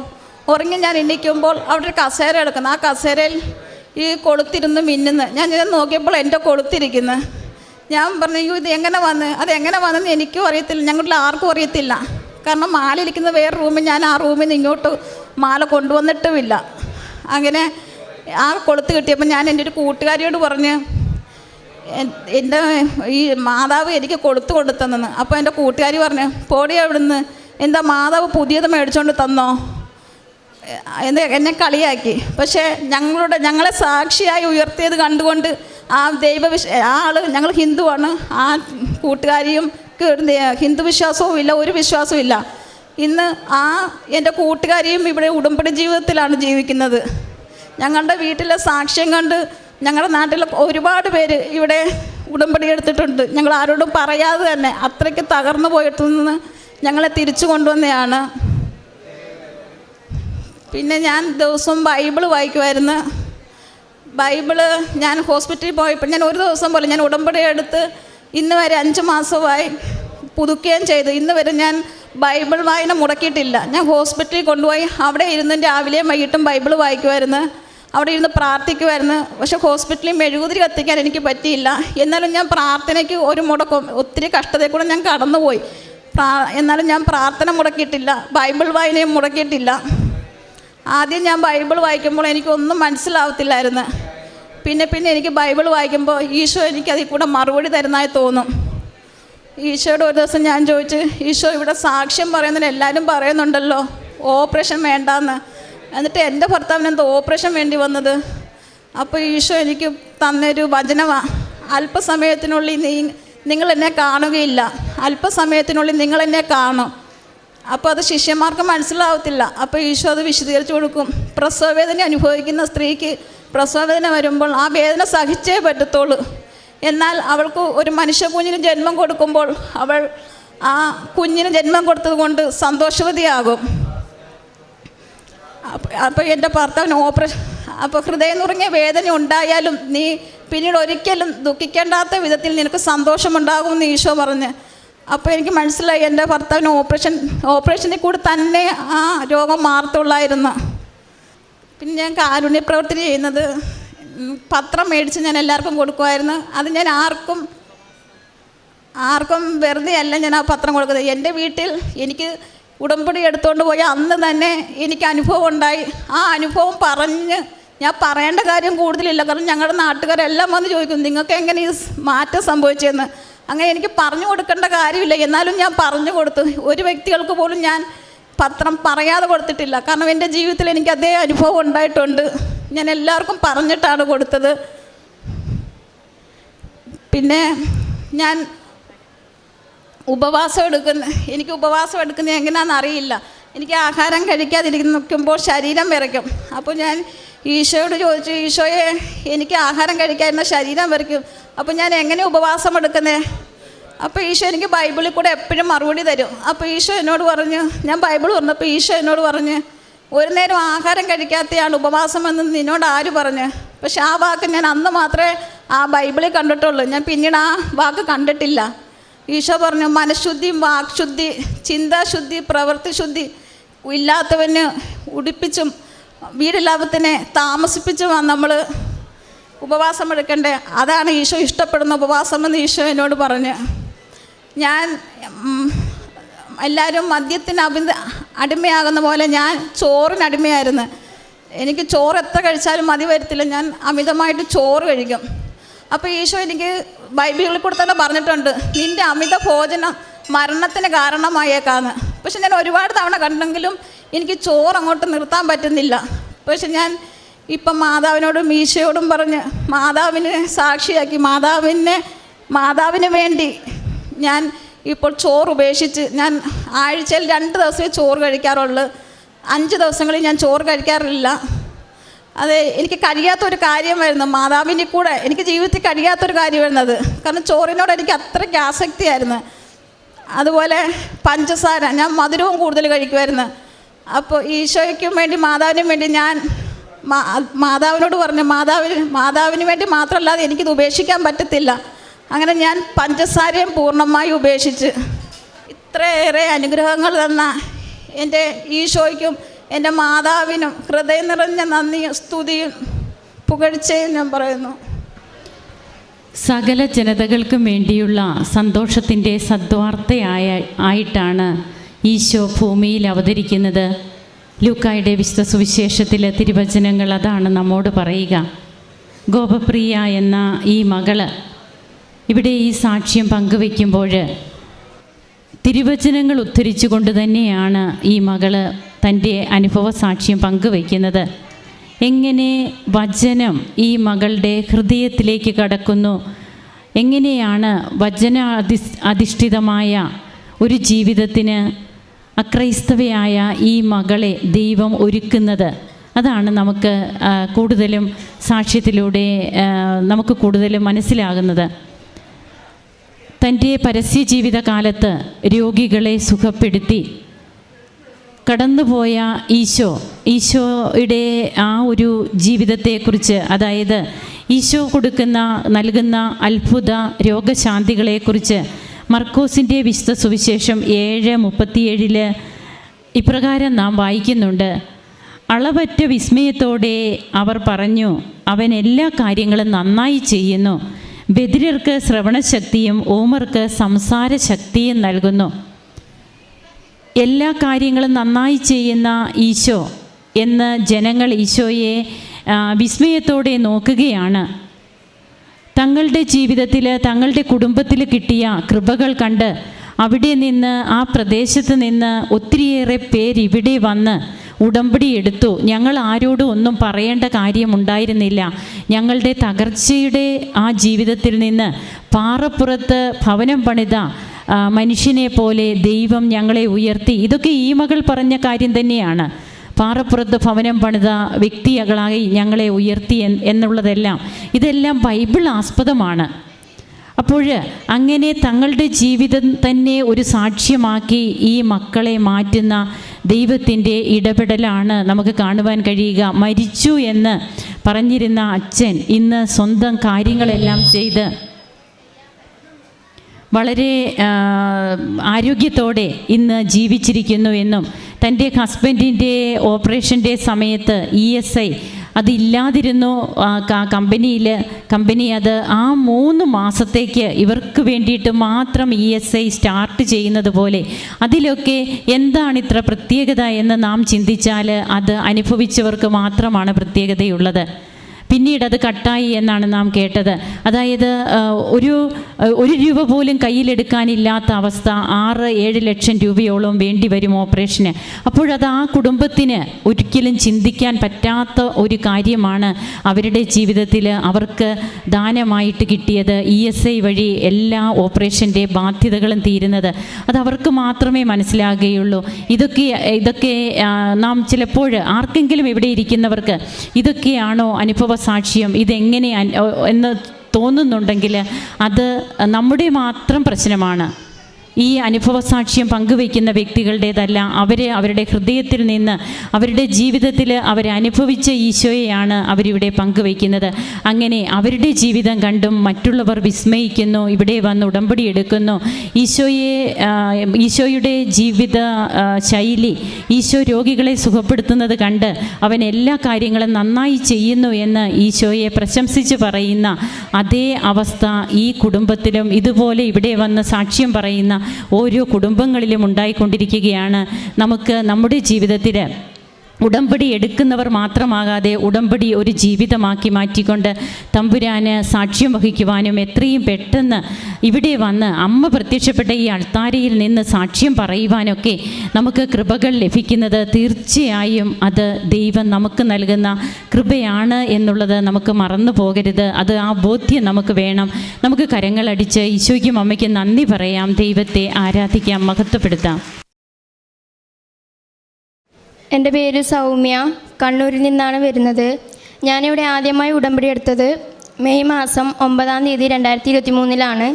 ഉറങ്ങി ഞാൻ എണീക്കുമ്പോൾ അവിടെ ഒരു കസേര എടുക്കുന്നു. ആ കസേരയിൽ ഈ കൊളുത്തിരുന്ന് മിന്നുന്നു. ഞാൻ നോക്കിയപ്പോൾ എൻ്റെ കൊളുത്തിരിക്കുന്നു. ഞാൻ പറഞ്ഞു, അയ്യോ ഇത് എങ്ങനെ വന്നെന്ന് എനിക്കും അറിയത്തില്ല, ഞങ്ങളിൽ ആർക്കും അറിയത്തില്ല. കാരണം മാല ഇരിക്കുന്ന വേറെ റൂമിൽ, ഞാൻ ആ റൂമിൽ നിന്ന് ഇങ്ങോട്ട് മാല കൊണ്ടുവന്നിട്ടുമില്ല. അങ്ങനെ ആ കൊളുത്ത് കിട്ടിയപ്പോൾ ഞാൻ എൻ്റെ ഒരു കൂട്ടുകാരിയോട് പറഞ്ഞ്, എൻ്റെ ഈ മാതാവ് എനിക്ക് കൊടുത്തെന്ന്. അപ്പോൾ എൻ്റെ കൂട്ടുകാരി പറഞ്ഞു, പോടി അവിടുന്ന്, എന്താ മാതാവ് പുതിയത് മേടിച്ചുകൊണ്ട് തന്നോ എന്നെ കളിയാക്കി. പക്ഷേ ഞങ്ങളെ സാക്ഷിയായി ഉയർത്തിയത് കണ്ടുകൊണ്ട് ആ ഞങ്ങൾ ഹിന്ദുവാണ്, ആ കൂട്ടുകാരിയും ഹിന്ദു വിശ്വാസവും ഇല്ല, ഒരു വിശ്വാസവും ഇല്ല. ഇന്ന് എൻ്റെ കൂട്ടുകാരിയും ഇവിടെ ഉടമ്പടി ജീവിതത്തിലാണ് ജീവിക്കുന്നത്. ഞങ്ങളുടെ വീട്ടിലെ സാക്ഷ്യം കണ്ട് ഞങ്ങളുടെ നാട്ടിൽ ഒരുപാട് പേര് ഇവിടെ ഉടമ്പടി എടുത്തിട്ടുണ്ട്. ഞങ്ങൾ ആരോടും പറയാതെ തന്നെ അത്രയ്ക്ക് തകർന്നു പോയിട്ട് നിന്ന് ഞങ്ങളെ തിരിച്ചു കൊണ്ടുവന്നതാണ്. പിന്നെ ഞാൻ ദിവസവും ബൈബിള് വായിക്കുമായിരുന്നു. ബൈബിള് ഞാൻ ഹോസ്പിറ്റലിൽ പോയപ്പോൾ ഞാൻ ഒരു ദിവസം പോലെ ഞാൻ ഉടമ്പടി എടുത്ത് ഇന്ന് വരെ 5 മാസമായി പുതുക്കുകയും ചെയ്തു. ഇന്ന് വരെ ഞാൻ ബൈബിൾ വായന മുടക്കിയിട്ടില്ല. ഞാൻ ഹോസ്പിറ്റലിൽ കൊണ്ടുപോയി അവിടെ ഇരുന്ന് രാവിലെയും വൈകിട്ടും ബൈബിൾ വായിക്കുമായിരുന്നു, അവിടെ ഇരുന്ന് പ്രാർത്ഥിക്കുമായിരുന്നു. പക്ഷേ ഹോസ്പിറ്റലിൽ മെഴുകുതിരി കത്തിക്കാൻ എനിക്ക് പറ്റിയില്ല. എന്നാലും ഞാൻ പ്രാർത്ഥനയ്ക്ക് ഒരു മുടക്കം, ഒത്തിരി കഷ്ടതയിൽ കൂടെ ഞാൻ കടന്നുപോയി. എന്നാലും ഞാൻ പ്രാർത്ഥന മുടക്കിയിട്ടില്ല, ബൈബിൾ വായനയും മുടക്കിയിട്ടില്ല. ആദ്യം ഞാൻ ബൈബിൾ വായിക്കുമ്പോൾ എനിക്കൊന്നും മനസ്സിലാവത്തില്ലായിരുന്നു. പിന്നെ എനിക്ക് ബൈബിൾ വായിക്കുമ്പോൾ ഈശോ എനിക്ക് അതിൽ കൂടെ മറുപടി തരുന്നതായി തോന്നും. ഈശോയോട് ഒരു ദിവസം ഞാൻ ചോദിച്ചു, ഈശോ ഇവിടെ സാക്ഷ്യം പറയുന്നതിന് എല്ലാവരും പറയുന്നുണ്ടല്ലോ ഓപ്പറേഷൻ വേണ്ടാന്ന്, എന്നിട്ട് എൻ്റെ ഭർത്താവിന് എന്തോ ഓപ്പറേഷൻ വേണ്ടി വന്നത്? അപ്പോൾ ഈശോ എനിക്ക് തന്നൊരു വചനമാണ്, അല്പസമയത്തിനുള്ളിൽ നിങ്ങൾ എന്നെ കാണുകയില്ല, അല്പസമയത്തിനുള്ളിൽ നിങ്ങൾ എന്നെ കാണും. അപ്പോൾ അത് ശിഷ്യന്മാർക്ക് മനസ്സിലാവത്തില്ല. അപ്പോൾ ഈശോ അത് വിശദീകരിച്ചു കൊടുക്കും. പ്രസവവേദന അനുഭവിക്കുന്ന സ്ത്രീക്ക് പ്രസവവേദന വരുമ്പോൾ ആ വേദന സഹിച്ചേ പറ്റത്തുള്ളൂ. എന്നാൽ അവൾക്ക് ഒരു മനുഷ്യ കുഞ്ഞിന് ജന്മം കൊടുക്കുമ്പോൾ അവൾ ആ കുഞ്ഞിന് ജന്മം കൊടുത്തത് കൊണ്ട് സന്തോഷവതിയാകും. അപ്പോൾ എൻ്റെ ഭർത്താവിന് ഓപ്പറേഷൻ, അപ്പോൾ ഹൃദയം നുറങ്ങിയ വേദന ഉണ്ടായാലും നീ പിന്നീട് ഒരിക്കലും ദുഃഖിക്കേണ്ടാത്ത വിധത്തിൽ നിനക്ക് സന്തോഷമുണ്ടാകുമെന്ന് ഈശോ പറഞ്ഞ്. അപ്പോൾ എനിക്ക് മനസ്സിലായി എൻ്റെ ഭർത്താവിന് ഓപ്പറേഷനിൽ കൂടി തന്നെ ആ രോഗം മാറത്തുള്ളായിരുന്നു. പിന്നെ ഞാൻ കാരുണ്യ പ്രവർത്തനം ചെയ്യുന്നത്, പത്രം മേടിച്ച് ഞാൻ എല്ലാവർക്കും കൊടുക്കുമായിരുന്നു. അത് ഞാൻ ആർക്കും വെറുതെ അല്ല ഞാൻ ആ പത്രം കൊടുക്കുന്നത്. എൻ്റെ വീട്ടിൽ എനിക്ക് ഉടമ്പടി എടുത്തുകൊണ്ട് പോയ അന്ന് തന്നെ എനിക്ക് അനുഭവം ഉണ്ടായി. ആ അനുഭവം പറഞ്ഞ് ഞാൻ പറയേണ്ട കാര്യം കൂടുതലില്ല. കാരണം ഞങ്ങളുടെ നാട്ടുകാരെല്ലാം വന്ന് ചോദിക്കും, നിങ്ങൾക്ക് എങ്ങനെ ഈ മാറ്റം സംഭവിച്ചതെന്ന്. അങ്ങനെ എനിക്ക് പറഞ്ഞു കൊടുക്കേണ്ട കാര്യമില്ല, എന്നാലും ഞാൻ പറഞ്ഞു കൊടുത്തു. ഒരു വ്യക്തികൾക്ക് പോലും ഞാൻ പത്രം പറയാതെ കൊടുത്തിട്ടില്ല. കാരണം എൻ്റെ ജീവിതത്തിൽ എനിക്ക് അതേ അനുഭവം ഉണ്ടായിട്ടുണ്ട്. ഞാൻ എല്ലാവർക്കും പറഞ്ഞിട്ടാണ് കൊടുത്തത്. പിന്നെ ഞാൻ എനിക്ക് ഉപവാസം എടുക്കുന്നത് എങ്ങനെയാണെന്ന് അറിയില്ല. എനിക്ക് ആഹാരം കഴിക്കാതിരിക്കുമ്പോൾ ശരീരം വിറയ്ക്കും. അപ്പോൾ ഞാൻ ഈശോയോട് ചോദിച്ചു, ഈശോയെ എനിക്ക് ആഹാരം കഴിക്കാതിരുന്ന ശരീരം വിറയ്ക്കും, അപ്പോൾ ഞാൻ എങ്ങനെ ഉപവാസം എടുക്കുന്നത്? അപ്പോൾ ഈശോ എനിക്ക് ബൈബിളിൽ കൂടെ എപ്പോഴും മറുപടി തരും. അപ്പോൾ ഈശോ എന്നോട് പറഞ്ഞു, ഞാൻ ബൈബിൾ പറഞ്ഞപ്പോൾ ഈശോ എന്നോട് പറഞ്ഞ്, ഒരു നേരം ആഹാരം കഴിക്കാത്തയാണ് ഉപവാസമെന്ന് നിന്നോട് ആര് പറഞ്ഞ്? പക്ഷെ ആ വാക്ക് ഞാൻ അന്ന് മാത്രമേ ആ ബൈബിളിൽ കണ്ടിട്ടുള്ളൂ. ഞാൻ പിന്നീട് ആ വാക്ക് കണ്ടിട്ടില്ല. ഈശോ പറഞ്ഞു, മനഃശുദ്ധി, വാക്ശുദ്ധി, ചിന്താശുദ്ധി, പ്രവൃത്തിശുദ്ധി ഇല്ലാത്തവന് ഉടുപ്പിച്ചും വീടില്ലാത്തതിനെ താമസിപ്പിച്ചുമാണ് നമ്മൾ ഉപവാസം എടുക്കണ്ടേ. അതാണ് ഈശോ ഇഷ്ടപ്പെടുന്ന ഉപവാസമെന്ന് ഈശോ എന്നോട് പറഞ്ഞ്. ഞാൻ എല്ലാവരും മദ്യത്തിന് അടിമയാകുന്ന പോലെ ഞാൻ ചോറിന് അടിമയായിരുന്നു. എനിക്ക് ചോറ് എത്ര കഴിച്ചാലും മതി വരത്തില്ല, ഞാൻ അമിതമായിട്ട് ചോറ് കഴിക്കും. അപ്പോൾ ഈശോ എനിക്ക് ബൈബിളിൽ കൂടെ തന്നെ പറഞ്ഞിട്ടുണ്ട്, നിൻ്റെ അമിത ഭോജനം മരണത്തിന് കാരണമായേക്കാന്ന്. പക്ഷെ ഞാൻ ഒരുപാട് തവണ കണ്ടെങ്കിലും എനിക്ക് ചോറ് അങ്ങോട്ട് നിർത്താൻ പറ്റുന്നില്ല. പക്ഷെ ഞാൻ ഇപ്പം മാതാവിനോടും ഈശോയോടും പറഞ്ഞ് മാതാവിനെ സാക്ഷിയാക്കി മാതാവിന് വേണ്ടി ഞാൻ ഇപ്പോൾ ചോറ് ഉപേക്ഷിച്ച്, ഞാൻ ആഴ്ചയിൽ 2 ദിവസമേ ചോറ് കഴിക്കാറുള്ളൂ. 5 ദിവസങ്ങളിൽ ഞാൻ ചോറ് കഴിക്കാറില്ല. അത് എനിക്ക് കഴിയാത്തൊരു കാര്യമായിരുന്നു. മാതാവിൻ്റെ കൂടെ എനിക്ക് ജീവിതത്തിൽ കഴിയാത്തൊരു കാര്യമായിരുന്നു അത്. കാരണം ചോറിനോട് എനിക്ക് അത്രയ്ക്ക് ആസക്തിയായിരുന്നു. അതുപോലെ പഞ്ചസാര, ഞാൻ മധുരവും കൂടുതൽ കഴിക്കുമായിരുന്നു. അപ്പോൾ ഈശോയ്ക്കും വേണ്ടി മാതാവിനും വേണ്ടി ഞാൻ മാതാവിനോട് പറഞ്ഞു, മാതാവിന് വേണ്ടി മാത്രമല്ലാതെ എനിക്കിത് ഉപേക്ഷിക്കാൻ പറ്റത്തില്ല. അങ്ങനെ ഞാൻ പഞ്ചസാരയും പൂർണ്ണമായി ഉപേക്ഷിച്ച് ഇത്രയേറെ അനുഗ്രഹങ്ങൾ തന്ന എൻ്റെ ഈശോയ്ക്കും എൻ്റെ മാതാവിനും ഹൃദയം നിറഞ്ഞ നന്ദിയും സ്തുതിയും പുകഴ്ചയും ഞാൻ പറയുന്നു. സകല ജനതകൾക്കും വേണ്ടിയുള്ള സന്തോഷത്തിൻ്റെ ആയിട്ടാണ് ഈശോ ഭൂമിയിൽ അവതരിക്കുന്നത്. ലൂക്കായുടെ വിശുദ്ധ സുവിശേഷത്തിലെ തിരുവചനങ്ങൾ അതാണ് നമ്മോട് പറയുക. ഗോപപ്രിയ എന്ന ഈ മകള് ഇവിടെ ഈ സാക്ഷ്യം പങ്കുവയ്ക്കുമ്പോൾ തിരുവചനങ്ങൾ ഉദ്ധരിച്ചുകൊണ്ട് തന്നെയാണ് ഈ മകള് തൻ്റെ അനുഭവ സാക്ഷ്യം പങ്കുവയ്ക്കുന്നത്. എങ്ങനെ വചനം ഈ മകളുടെ ഹൃദയത്തിലേക്ക് കടക്കുന്നു, എങ്ങനെയാണ് വചന അധിഷ്ഠിതമായ ഒരു ജീവിതത്തിന് അക്രൈസ്തവയായ ഈ മകളെ ദൈവം ഒരുക്കുന്നത്. അതാണ് നമുക്ക് കൂടുതലും സാക്ഷ്യത്തിലൂടെ നമുക്ക് കൂടുതലും മനസ്സിലാകുന്നത്. തൻ്റെ പരസ്യ ജീവിതകാലത്ത് രോഗികളെ സുഖപ്പെടുത്തി കടന്നുപോയ ഈശോയുടെ ആ ഒരു ജീവിതത്തെക്കുറിച്ച്, അതായത് ഈശോ നൽകുന്ന അത്ഭുത രോഗശാന്തികളെക്കുറിച്ച് മർക്കോസിൻ്റെ വിശുദ്ധ സുവിശേഷം 7:37 ഇപ്രകാരം നാം വായിക്കുന്നുണ്ട്. അളവറ്റ വിസ്മയത്തോടെ അവർ പറഞ്ഞു, അവൻ എല്ലാ കാര്യങ്ങളും നന്നായി ചെയ്യുന്നു. ബധിരർക്ക് ശ്രവണശക്തിയും ഓമർക്ക് സംസാരശക്തിയും നൽകുന്നു. എല്ലാ കാര്യങ്ങളും നന്നായി ചെയ്യുന്ന ഈശോ എന്ന് ജനങ്ങൾ ഈശോയെ വിസ്മയത്തോടെ നോക്കുകയാണ്. തങ്ങളുടെ ജീവിതത്തിൽ, തങ്ങളുടെ കുടുംബത്തിൽ കിട്ടിയ കൃപകൾ കണ്ട് അവിടെ നിന്ന്, ആ പ്രദേശത്ത് നിന്ന് ഒത്തിരിയേറെ പേരിവിടെ വന്ന് ഉടമ്പടി എടുത്തു. ഞങ്ങൾ ആരോടും ഒന്നും പറയേണ്ട കാര്യമുണ്ടായിരുന്നില്ല. ഞങ്ങളുടെ തകർച്ചയുടെ ആ ജീവിതത്തിൽ നിന്ന് പാറപ്പുറത്ത് ഭവനം പണിത മനുഷ്യനെ പോലെ ദൈവം ഞങ്ങളെ ഉയർത്തി. ഇതൊക്കെ ഈ മകൾ പറഞ്ഞ കാര്യം തന്നെയാണ്. പാറപ്പുറത്ത് ഭവനം പണിത വ്യക്തികളായി ഞങ്ങളെ ഉയർത്തി ഇതെല്ലാം ബൈബിൾ ആസ്പദമാണ്. അപ്പോൾ അങ്ങനെ തങ്ങളുടെ ജീവിതം തന്നെ ഒരു സാക്ഷ്യമാക്കി ഈ മക്കളെ മാറ്റുന്ന ദൈവത്തിൻ്റെ ഇടപെടലാണ് നമുക്ക് കാണുവാൻ കഴിയുക. മരിച്ചു എന്ന് പറഞ്ഞിരുന്ന അച്ഛൻ ഇന്ന് സ്വന്തം കാര്യങ്ങളെല്ലാം ചെയ്ത് വളരെ ആരോഗ്യത്തോടെ ഇന്ന് ജീവിച്ചിരിക്കുന്നു എന്നും, തൻ്റെ ഹസ്ബൻഡിൻ്റെ ഓപ്പറേഷൻ്റെ സമയത്ത് ESI അതില്ലാതിരുന്നു കമ്പനി അത് ആ 3 മാസത്തേക്ക് ഇവർക്ക് വേണ്ടിയിട്ട് മാത്രം ESI സ്റ്റാർട്ട് ചെയ്യുന്നത് പോലെ അതിലൊക്കെ എന്താണ് ഇത്ര പ്രത്യേകത എന്ന് നാം ചിന്തിച്ചാൽ അത് അനുഭവിച്ചവർക്ക് മാത്രമാണ് പ്രത്യേകതയുള്ളത്. പിന്നീട് അത് കട്ടായി എന്നാണ് നാം കേട്ടത്. അതായത് ഒരു രൂപ പോലും കയ്യിലെടുക്കാനില്ലാത്ത അവസ്ഥ, 6-7 ലക്ഷം രൂപയോളം വേണ്ടി വരും ഓപ്പറേഷന്. അപ്പോഴത് ആ കുടുംബത്തിന് ഒരിക്കലും ചിന്തിക്കാൻ പറ്റാത്ത ഒരു കാര്യമാണ് അവരുടെ ജീവിതത്തിൽ അവർക്ക് ദാനമായിട്ട് കിട്ടിയത്. ESI വഴി എല്ലാ ഓപ്പറേഷൻ്റെ ബാധ്യതകളും തീരുന്നത് അത് അവർക്ക് മാത്രമേ മനസ്സിലാകുകയുള്ളൂ. ഇതൊക്കെ നാം ചിലപ്പോൾ ആർക്കെങ്കിലും ഇവിടെ ഇരിക്കുന്നവർക്ക് ഇതൊക്കെയാണോ അനുഭവ സാക്ഷ്യം, ഇതെങ്ങനെ എന്ന് തോന്നുന്നുണ്ടെങ്കിൽ അത് നമ്മുടെ മാത്രം പ്രശ്നമാണ്. ഈ അനുഭവസാക്ഷ്യം പങ്കുവയ്ക്കുന്ന വ്യക്തികളുടേതല്ല. അവരുടെ ഹൃദയത്തിൽ നിന്ന്, അവരുടെ ജീവിതത്തിൽ അവരനുഭവിച്ച ഈശോയെയാണ് അവരിവിടെ പങ്കുവയ്ക്കുന്നത്. അങ്ങനെ അവരുടെ ജീവിതം കണ്ടും മറ്റുള്ളവർ വിസ്മയിക്കുന്നു, ഇവിടെ വന്ന് ഉടമ്പടി എടുക്കുന്നു. ഈശോയുടെ ജീവിത ശൈലി, ഈശോ രോഗികളെ സുഖപ്പെടുത്തുന്നത് കണ്ട് അവൻ എല്ലാ കാര്യങ്ങളും നന്നായി ചെയ്യുന്നു എന്ന് ഈശോയെ പ്രശംസിച്ച് പറയുന്ന അതേ അവസ്ഥ ഈ കുടുംബത്തിലും ഇതുപോലെ ഇവിടെ വന്ന് സാക്ഷ്യം പറയുന്ന ഓരോ കുടുംബങ്ങളിലും ഉണ്ടായിക്കൊണ്ടിരിക്കുകയാണ്. നമുക്ക് നമ്മുടെ ജീവിതത്തിൽ ഉടമ്പടി എടുക്കുന്നവർ മാത്രമാകാതെ ഉടമ്പടി ഒരു ജീവിതമാക്കി മാറ്റിക്കൊണ്ട് തമ്പുരാന് സാക്ഷ്യം വഹിക്കുവാനും എത്രയും പെട്ടെന്ന് ഇവിടെ വന്ന് അമ്മ പ്രത്യക്ഷപ്പെട്ട ഈ അൾത്താരയിൽ നിന്ന് സാക്ഷ്യം പറയുവാനൊക്കെ നമുക്ക് കൃപകൾ ലഭിക്കുന്നത് തീർച്ചയായും അത് ദൈവം നമുക്ക് നൽകുന്ന കൃപയാണ് എന്നുള്ളത് നമുക്ക് മറന്നു പോകരുത്. അത് ആ ബോധ്യം നമുക്ക് വേണം. നമുക്ക് കരങ്ങളടിച്ച് ഈശോയ്ക്കും അമ്മയ്ക്കും നന്ദി പറയാം, ദൈവത്തെ ആരാധിക്കാം, മഹത്വപ്പെടുത്താം. എൻ്റെ പേര് സൗമ്യ, കണ്ണൂരിൽ നിന്നാണ് വരുന്നത്. ഞാനിവിടെ ആദ്യമായി ഉടമ്പടി എടുത്തത് മെയ് മാസം 9-ാം തീയതി 2023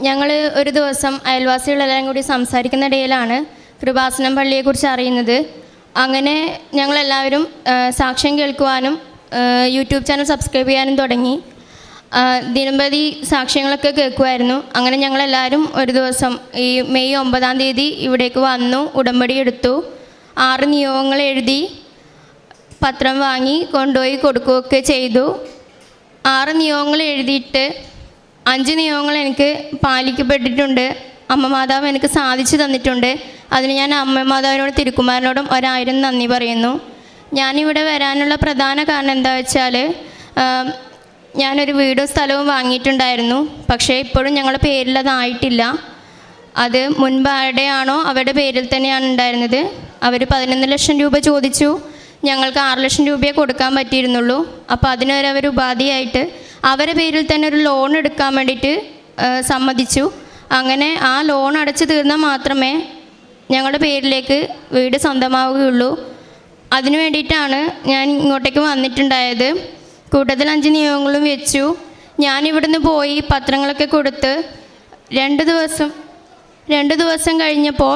ഞങ്ങൾ ഒരു ദിവസം അയൽവാസികളെല്ലാം കൂടി സംസാരിക്കുന്നിടയിലാണ് കൃപാസനം പള്ളിയെക്കുറിച്ച് അറിയുന്നത്. അങ്ങനെ ഞങ്ങളെല്ലാവരും സാക്ഷ്യം കേൾക്കുവാനും യൂട്യൂബ് ചാനൽ സബ്സ്ക്രൈബ് ചെയ്യാനും തുടങ്ങി. ദിനംപ്രതി സാക്ഷ്യങ്ങളൊക്കെ കേൾക്കുമായിരുന്നു. അങ്ങനെ ഞങ്ങളെല്ലാവരും ഒരു ദിവസം ഈ മെയ് 9-ാം തീയതി ഇവിടേക്ക് വന്നു, ഉടമ്പടി എടുത്തു. 6 നിയോഗങ്ങൾ എഴുതി പത്രം വാങ്ങി കൊണ്ടുപോയി കൊടുക്കുകയൊക്കെ ചെയ്തു. 6 നിയോഗങ്ങൾ എഴുതിയിട്ട് 5 നിയോഗങ്ങൾ എനിക്ക് പാലിക്കപ്പെട്ടിട്ടുണ്ട്. അമ്മ മാതാവ് എനിക്ക് സാധിച്ചു തന്നിട്ടുണ്ട്. അതിന് ഞാൻ അമ്മ മാതാവിനോടും തിരുക്കുമാരനോടും 1000 നന്ദി പറയുന്നു. ഞാനിവിടെ വരാനുള്ള പ്രധാന കാരണം എന്താ വെച്ചാൽ, ഞാനൊരു വീടും സ്ഥലവും വാങ്ങിയിട്ടുണ്ടായിരുന്നു. പക്ഷേ ഇപ്പോഴും ഞങ്ങളുടെ പേരിൽ അതായിട്ടില്ല. അത് മുൻപ് ആരുടെയാണോ അവരുടെ പേരിൽ തന്നെയാണ് ഉണ്ടായിരുന്നത്. അവർ 11 ലക്ഷം രൂപ ചോദിച്ചു. ഞങ്ങൾക്ക് 6 ലക്ഷം രൂപയെ കൊടുക്കാൻ പറ്റിയിരുന്നുള്ളൂ. അപ്പോൾ അതിനൊരവർ ഉപാധിയായിട്ട് അവരുടെ പേരിൽ തന്നെ ഒരു ലോൺ എടുക്കാൻ വേണ്ടിയിട്ട് സമ്മതിച്ചു. അങ്ങനെ ആ ലോൺ അടച്ചു തീർന്നാൽ മാത്രമേ ഞങ്ങളുടെ പേരിലേക്ക് വീട് സ്വന്തമാവുകയുള്ളൂ. അതിനു വേണ്ടിയിട്ടാണ് ഞാൻ ഇങ്ങോട്ടേക്ക് വന്നിട്ടുണ്ടായത്. കൂട്ടത്തിൽ 5 നിയമങ്ങളും വെച്ചു. ഞാനിവിടുന്ന് പോയി പത്രങ്ങളൊക്കെ കൊടുത്ത് 2 ദിവസം കഴിഞ്ഞപ്പോൾ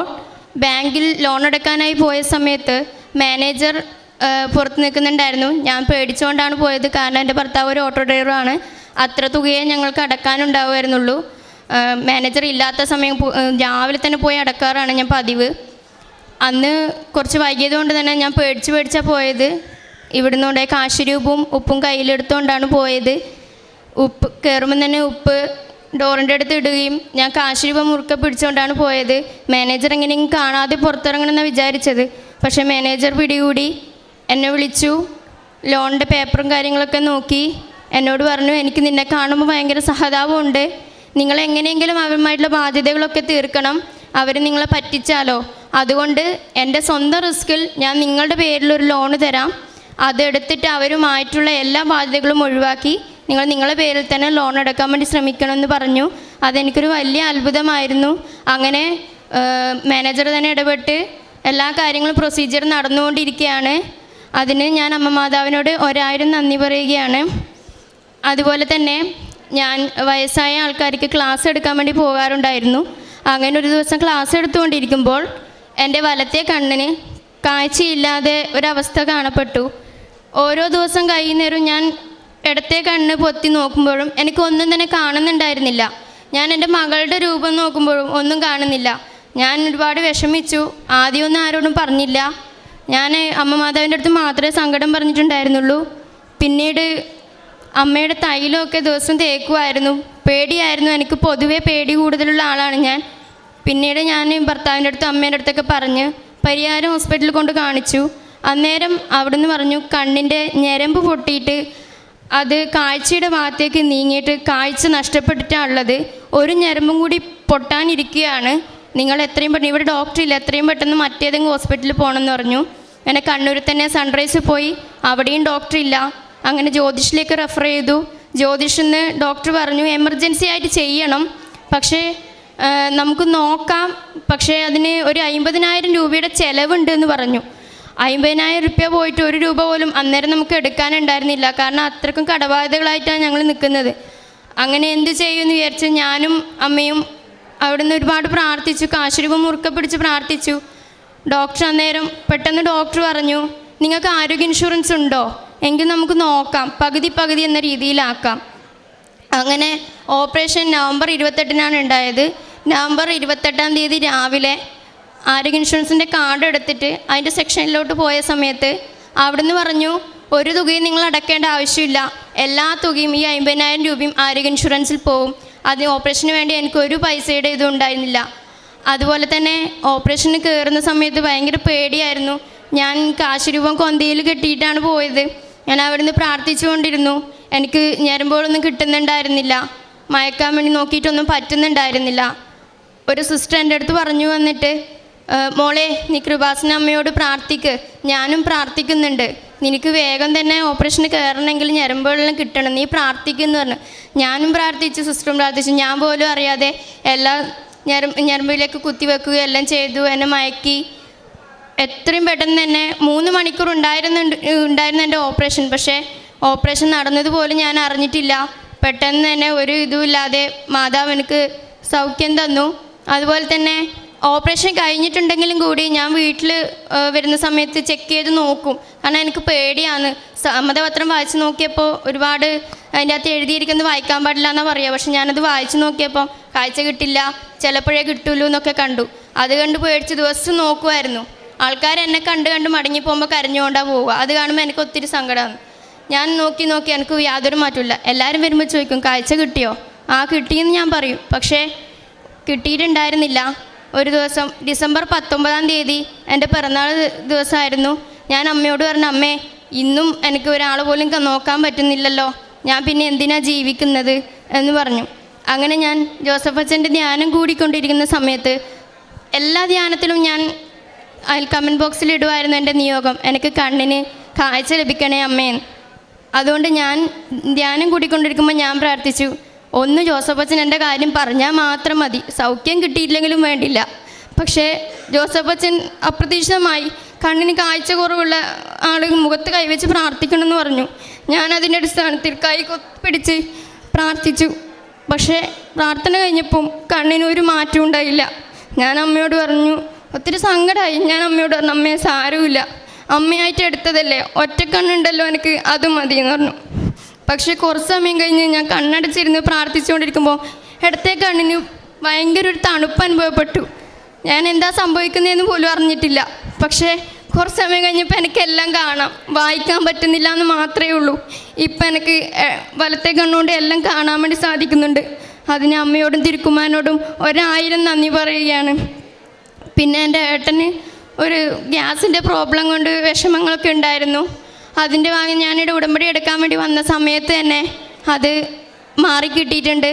ബാങ്കിൽ ലോൺ എടുക്കാനായി പോയ സമയത്ത് മാനേജർ പുറത്ത് നിൽക്കുന്നുണ്ടായിരുന്നു. ഞാൻ പേടിച്ചുകൊണ്ടാണ് പോയത്. കാരണം എൻ്റെ ഭർത്താവ് ഒരു ഓട്ടോ ഡ്രൈവറാണ്. അത്ര തുകയെ ഞങ്ങൾക്ക് അടക്കാനുണ്ടാവുമായിരുന്നുള്ളൂ. മാനേജർ ഇല്ലാത്ത സമയം രാവിലെ തന്നെ പോയി അടക്കാറാണ് ഞാൻ പതിവ്. അന്ന് കുറച്ച് വൈകിയത് കൊണ്ട് തന്നെ ഞാൻ പേടിച്ചാണ് പോയത്. ഇവിടുന്ന് കൊണ്ടുപോയി കാശുരൂപവും ഉപ്പും കയ്യിലെടുത്തുകൊണ്ടാണ് പോയത്. ഉപ്പ് കയറുമ്പം തന്നെ ഉപ്പ് ഡോറിൻ്റെ അടുത്ത് ഇടുകയും ഞാൻ കാശുരൂപം മുറുക്കെ പിടിച്ചുകൊണ്ടാണ് പോയത്. മാനേജർ എങ്ങനെയെങ്കിലും കാണാതെ പുറത്തിറങ്ങണമെന്നാണ് വിചാരിച്ചത്. പക്ഷേ മാനേജർ പിടികൂടി എന്നെ വിളിച്ചു. ലോണിൻ്റെ പേപ്പറും കാര്യങ്ങളൊക്കെ നോക്കി എന്നോട് പറഞ്ഞു, എനിക്ക് നിന്നെ കാണുമ്പോൾ ഭയങ്കര സഹതാപമുണ്ട്. നിങ്ങൾ എങ്ങനെയെങ്കിലും അവരുമായിട്ടുള്ള ബാധ്യതകളൊക്കെ തീർക്കണം. അവർ നിങ്ങളെ പറ്റിച്ചാലോ, അതുകൊണ്ട് എൻ്റെ സ്വന്തം റിസ്കിൽ ഞാൻ നിങ്ങളുടെ പേരിലൊരു ലോണ് തരാം. അതെടുത്തിട്ട് അവരുമായിട്ടുള്ള എല്ലാ ബാധ്യതകളും ഒഴിവാക്കി നിങ്ങളുടെ പേരിൽ തന്നെ ലോൺ എടുക്കാൻ വേണ്ടി ശ്രമിക്കണമെന്ന് പറഞ്ഞു. അതെനിക്കൊരു വലിയ അത്ഭുതമായിരുന്നു. അങ്ങനെ മാനേജർ തന്നെ ഇടപെട്ട് എല്ലാ കാര്യങ്ങളും പ്രൊസീജിയർ നടന്നുകൊണ്ടിരിക്കുകയാണ്. അതിന് ഞാൻ അമ്മ മാതാവിനോട് 1000 നന്ദി പറയുകയാണ്. അതുപോലെ തന്നെ ഞാൻ വയസ്സായ ആൾക്കാർക്ക് ക്ലാസ് എടുക്കാൻ വേണ്ടി പോകാറുണ്ടായിരുന്നു. അങ്ങനെ ഒരു ദിവസം ക്ലാസ് എടുത്തുകൊണ്ടിരിക്കുമ്പോൾ എൻ്റെ വലത്തെ കണ്ണിന് കാഴ്ചയില്ലാതെ ഒരവസ്ഥ കാണപ്പെട്ടു. ഓരോ ദിവസം കഴിയുന്നേരം ഞാൻ ഇടത്തെ കണ്ണ് പൊത്തി നോക്കുമ്പോഴും എനിക്കൊന്നും തന്നെ കാണുന്നുണ്ടായിരുന്നില്ല. ഞാൻ എൻ്റെ മകളുടെ രൂപം നോക്കുമ്പോഴും ഒന്നും കാണുന്നില്ല. ഞാൻ ഒരുപാട് വിഷമിച്ചു. ആദ്യമൊന്നും ആരോടും പറഞ്ഞില്ല. ഞാൻ അമ്മ മാതാവിൻ്റെ അടുത്ത് മാത്രമേ സങ്കടം പറഞ്ഞിട്ടുണ്ടായിരുന്നുള്ളൂ. പിന്നീട് അമ്മയുടെ തൈലമൊക്കെ ദിവസം തേക്കുമായിരുന്നു. പേടിയായിരുന്നു. എനിക്ക് പൊതുവേ പേടി കൂടുതലുള്ള ആളാണ് ഞാൻ. പിന്നീട് ഞാൻ ഭർത്താവിൻ്റെ അടുത്തും അമ്മേൻ്റെ അടുത്തൊക്കെ പറഞ്ഞ് പരിയാരം ഹോസ്പിറ്റലിൽ കൊണ്ട് കാണിച്ചു. അന്നേരം അവിടുന്ന് പറഞ്ഞു, കണ്ണിൻ്റെ ഞരമ്പ് പൊട്ടിയിട്ട് അത് കാഴ്ചയുടെ ഭാഗത്തേക്ക് നീങ്ങിയിട്ട് കാഴ്ച നഷ്ടപ്പെട്ടിട്ടാണുള്ളത്. ഒരു ഞരമ്പും കൂടി പൊട്ടാനിരിക്കുകയാണ്. നിങ്ങൾ എത്രയും പെട്ടെന്ന്, ഇവിടെ ഡോക്ടറില്ല, എത്രയും പെട്ടെന്ന് മറ്റേതെങ്കിലും ഹോസ്പിറ്റലിൽ പോകണമെന്ന് പറഞ്ഞു. അങ്ങനെ കണ്ണൂരിൽ തന്നെ സൺറൈസ് പോയി, അവിടെയും ഡോക്ടറില്ല. അങ്ങനെ ജ്യോതിഷിലേക്ക് റെഫർ ചെയ്തു. ജ്യോതിഷിൽ നിന്ന് ഡോക്ടർ പറഞ്ഞു എമർജൻസി ആയിട്ട് ചെയ്യണം, പക്ഷേ നമുക്ക് നോക്കാം, പക്ഷേ അതിന് ഒരു 50,000 രൂപയുടെ ചിലവുണ്ട് എന്ന് പറഞ്ഞു. 50,000 രൂപ പോയിട്ട് 1 രൂപ പോലും അന്നേരം നമുക്ക് എടുക്കാനുണ്ടായിരുന്നില്ല. കാരണം അത്രക്കും കടബാധ്യതകളായിട്ടാണ് ഞങ്ങൾ നിൽക്കുന്നത്. അങ്ങനെ എന്ത് ചെയ്യുമെന്ന് വിചാരിച്ച് ഞാനും അമ്മയും അവിടുന്ന് ഒരുപാട് പ്രാർത്ഥിച്ചു. കാശുരൂപം മുറുക്കെ പിടിച്ച് പ്രാർത്ഥിച്ചു. ഡോക്ടർ അന്നേരം പെട്ടെന്ന് ഡോക്ടർ പറഞ്ഞു, നിങ്ങൾക്ക് ആരോഗ്യ ഇൻഷുറൻസ് ഉണ്ടോ? എങ്കിൽ നമുക്ക് നോക്കാം, പകുതി എന്ന രീതിയിലാക്കാം. അങ്ങനെ ഓപ്പറേഷൻ നവംബർ 28-നാണ് ഉണ്ടായത്. നവംബർ 28-ാം തീയതി രാവിലെ ആരോഗ്യ ഇൻഷുറൻസിൻ്റെ കാർഡ് എടുത്തിട്ട് അതിൻ്റെ സെക്ഷനിലോട്ട് പോയ സമയത്ത് അവിടുന്ന് പറഞ്ഞു, ഒരു തുകയും നിങ്ങൾ അടയ്ക്കേണ്ട ആവശ്യമില്ല, എല്ലാ തുകയും ഈ 50,000 രൂപയും ആരോഗ്യ ഇൻഷുറൻസിൽ പോവും. അതിന് ഓപ്പറേഷന് വേണ്ടി എനിക്ക് ഒരു പൈസയുടെ ഇതും ഉണ്ടായിരുന്നില്ല. അതുപോലെ തന്നെ ഓപ്പറേഷന് കയറുന്ന സമയത്ത് ഭയങ്കര പേടിയായിരുന്നു. ഞാൻ കാശ് രൂപം കൊന്തയിൽ കെട്ടിയിട്ടാണ് പോയത്. ഞാൻ അവിടുന്ന് പ്രാർത്ഥിച്ചുകൊണ്ടിരുന്നു. എനിക്ക് ഞരമ്പോഴൊന്നും കിട്ടുന്നുണ്ടായിരുന്നില്ല, മയക്കാൻ വേണ്ടി നോക്കിയിട്ടൊന്നും പറ്റുന്നുണ്ടായിരുന്നില്ല. ഒരു സിസ്റ്റർ എൻ്റെ അടുത്ത് പറഞ്ഞു വന്നിട്ട്, മോളെ നീ കൃപാസന അമ്മയോട് പ്രാർത്ഥിക്ക്, ഞാനും പ്രാർത്ഥിക്കുന്നുണ്ട്, നിനക്ക് വേഗം തന്നെ ഓപ്പറേഷന് കയറണമെങ്കിൽ ഞരമ്പുകളെല്ലാം കിട്ടണം, നീ പ്രാർത്ഥിക്കുമെന്ന് പറഞ്ഞു. ഞാനും പ്രാർത്ഥിച്ചു, സിസ്റ്ററും പ്രാർത്ഥിച്ചു. ഞാൻ പോലും അറിയാതെ എല്ലാം ഞരമ്പിലേക്ക് കുത്തിവെക്കുകയും എല്ലാം ചെയ്തു. എന്നെ മയക്കി. എത്രയും പെട്ടെന്ന് തന്നെ 3 മണിക്കൂർ ഉണ്ടായിരുന്ന എൻ്റെ ഓപ്പറേഷൻ. പക്ഷേ ഓപ്പറേഷൻ നടന്നതുപോലും ഞാൻ അറിഞ്ഞിട്ടില്ല. പെട്ടെന്ന് തന്നെ ഒരു ഇതുമില്ലാതെ മാതാവ് എനിക്ക് സൗഖ്യം തന്നു. അതുപോലെ തന്നെ ഓപ്പറേഷൻ കഴിഞ്ഞിട്ടുണ്ടെങ്കിലും കൂടി ഞാൻ വീട്ടിൽ വരുന്ന സമയത്ത് ചെക്ക് ചെയ്ത് നോക്കും. കാരണം എനിക്ക് പേടിയാണ്. സമ്മതപത്രം വായിച്ച് നോക്കിയപ്പോൾ ഒരുപാട് അതിൻ്റെ അകത്ത് എഴുതിയിരിക്കുന്നത് വായിക്കാൻ പാടില്ല എന്നാണ് പറയുക. പക്ഷെ ഞാനത് വായിച്ച് നോക്കിയപ്പോൾ കാഴ്ച കിട്ടില്ല, ചിലപ്പോഴേ കിട്ടുള്ളൂ എന്നൊക്കെ കണ്ടു. അത് കണ്ട് പേടിച്ച് ദിവസം നോക്കുമായിരുന്നു. ആൾക്കാർ എന്നെ കണ്ട് മടങ്ങി പോകുമ്പോൾ കരഞ്ഞുകൊണ്ടാണ് പോവുക. അത് കാണുമ്പോൾ എനിക്ക് ഒത്തിരി സങ്കടമാണ്. ഞാൻ നോക്കി എനിക്ക് യാതൊരു മാറ്റമില്ല. എല്ലാവരും വരുമ്പോൾ ചോദിക്കും കാഴ്ച കിട്ടിയോ? ആ കിട്ടിയെന്ന് ഞാൻ പറയും. പക്ഷേ കിട്ടിയിട്ടുണ്ടായിരുന്നില്ല. ഒരു ദിവസം ഡിസംബർ 19-ാം തീയതി എൻ്റെ പിറന്നാൾ ദിവസമായിരുന്നു. ഞാൻ അമ്മയോട് പറഞ്ഞു, അമ്മേ ഇന്നും എനിക്ക് ഒരാൾ പോലും നോക്കാൻ പറ്റുന്നില്ലല്ലോ, ഞാൻ പിന്നെ എന്തിനാ ജീവിക്കുന്നത് എന്ന് പറഞ്ഞു. അങ്ങനെ ഞാൻ ജോസഫ് അച്ഛൻ്റെ ധ്യാനം കൂടിക്കൊണ്ടിരിക്കുന്ന സമയത്ത് എല്ലാ ധ്യാനത്തിലും ഞാൻ കമൻറ്റ് ബോക്സിൽ ഇടുമായിരുന്നു എൻ്റെ നിയോഗം, എനിക്ക് കണ്ണിന് കാഴ്ച ലഭിക്കണേ അമ്മേന്ന്. അതുകൊണ്ട് ഞാൻ ധ്യാനം കൂടിക്കൊണ്ടിരിക്കുമ്പോൾ ഞാൻ പ്രാർത്ഥിച്ചു, ഒന്ന് ജോസഫ് അച്ഛൻ എൻ്റെ കാര്യം പറഞ്ഞാൽ മാത്രം മതി, സൗഖ്യം കിട്ടിയില്ലെങ്കിലും വേണ്ടില്ല. പക്ഷേ ജോസഫ് അച്ഛൻ അപ്രതീക്ഷിതമായി കണ്ണിന് കാഴ്ച കുറവുള്ള ആളുകൾ മുഖത്ത് കൈവച്ച് പ്രാർത്ഥിക്കണമെന്ന് പറഞ്ഞു. ഞാൻ അതിൻ്റെ അടിസ്ഥാനത്തിൽ കൈ പിടിച്ച് പ്രാർത്ഥിച്ചു. പക്ഷേ പ്രാർത്ഥന കഴിഞ്ഞപ്പം കണ്ണിന് ഒരു മാറ്റം ഉണ്ടായില്ല. ഞാൻ അമ്മയോട് പറഞ്ഞു, ഒത്തിരി സങ്കടമായി. ഞാൻ അമ്മയോട് പറഞ്ഞു, അമ്മയെ സാരമില്ല, അമ്മയായിട്ട് എടുത്തതല്ലേ, ഒറ്റക്കണ്ണുണ്ടല്ലോ എനിക്ക്, അത് മതി എന്ന് പറഞ്ഞു. പക്ഷേ കുറച്ച് സമയം കഴിഞ്ഞ് ഞാൻ കണ്ണടച്ചിരുന്ന് പ്രാർത്ഥിച്ചുകൊണ്ടിരിക്കുമ്പോൾ ഇടത്തെ കണ്ണിന് ഭയങ്കര ഒരു തണുപ്പ് അനുഭവപ്പെട്ടു. ഞാൻ എന്താ സംഭവിക്കുന്നതെന്ന് പോലും അറിഞ്ഞിട്ടില്ല. പക്ഷേ കുറച്ച് സമയം കഴിഞ്ഞപ്പോൾ എനിക്കെല്ലാം കാണാം. വായിക്കാൻ പറ്റുന്നില്ല എന്ന് മാത്രമേ ഉള്ളൂ. ഇപ്പം എനിക്ക് വലത്തെ കണ്ണുകൊണ്ട് എല്ലാം കാണാൻ വേണ്ടി സാധിക്കുന്നുണ്ട്. അതിന് അമ്മയോടും തിരുക്കുമാരനോടും 1000 നന്ദി പറയുകയാണ്. പിന്നെ എൻ്റെ ഏട്ടന് ഒരു ഗ്യാസിൻ്റെ പ്രോബ്ലം കൊണ്ട് വിഷമങ്ങളൊക്കെ ഉണ്ടായിരുന്നു. അതിൻ്റെ ഭാഗം ഞാനിവിടെ ഉടമ്പടി എടുക്കാൻ വേണ്ടി വന്ന സമയത്ത് തന്നെ അത് മാറിക്കിട്ടിയിട്ടുണ്ട്.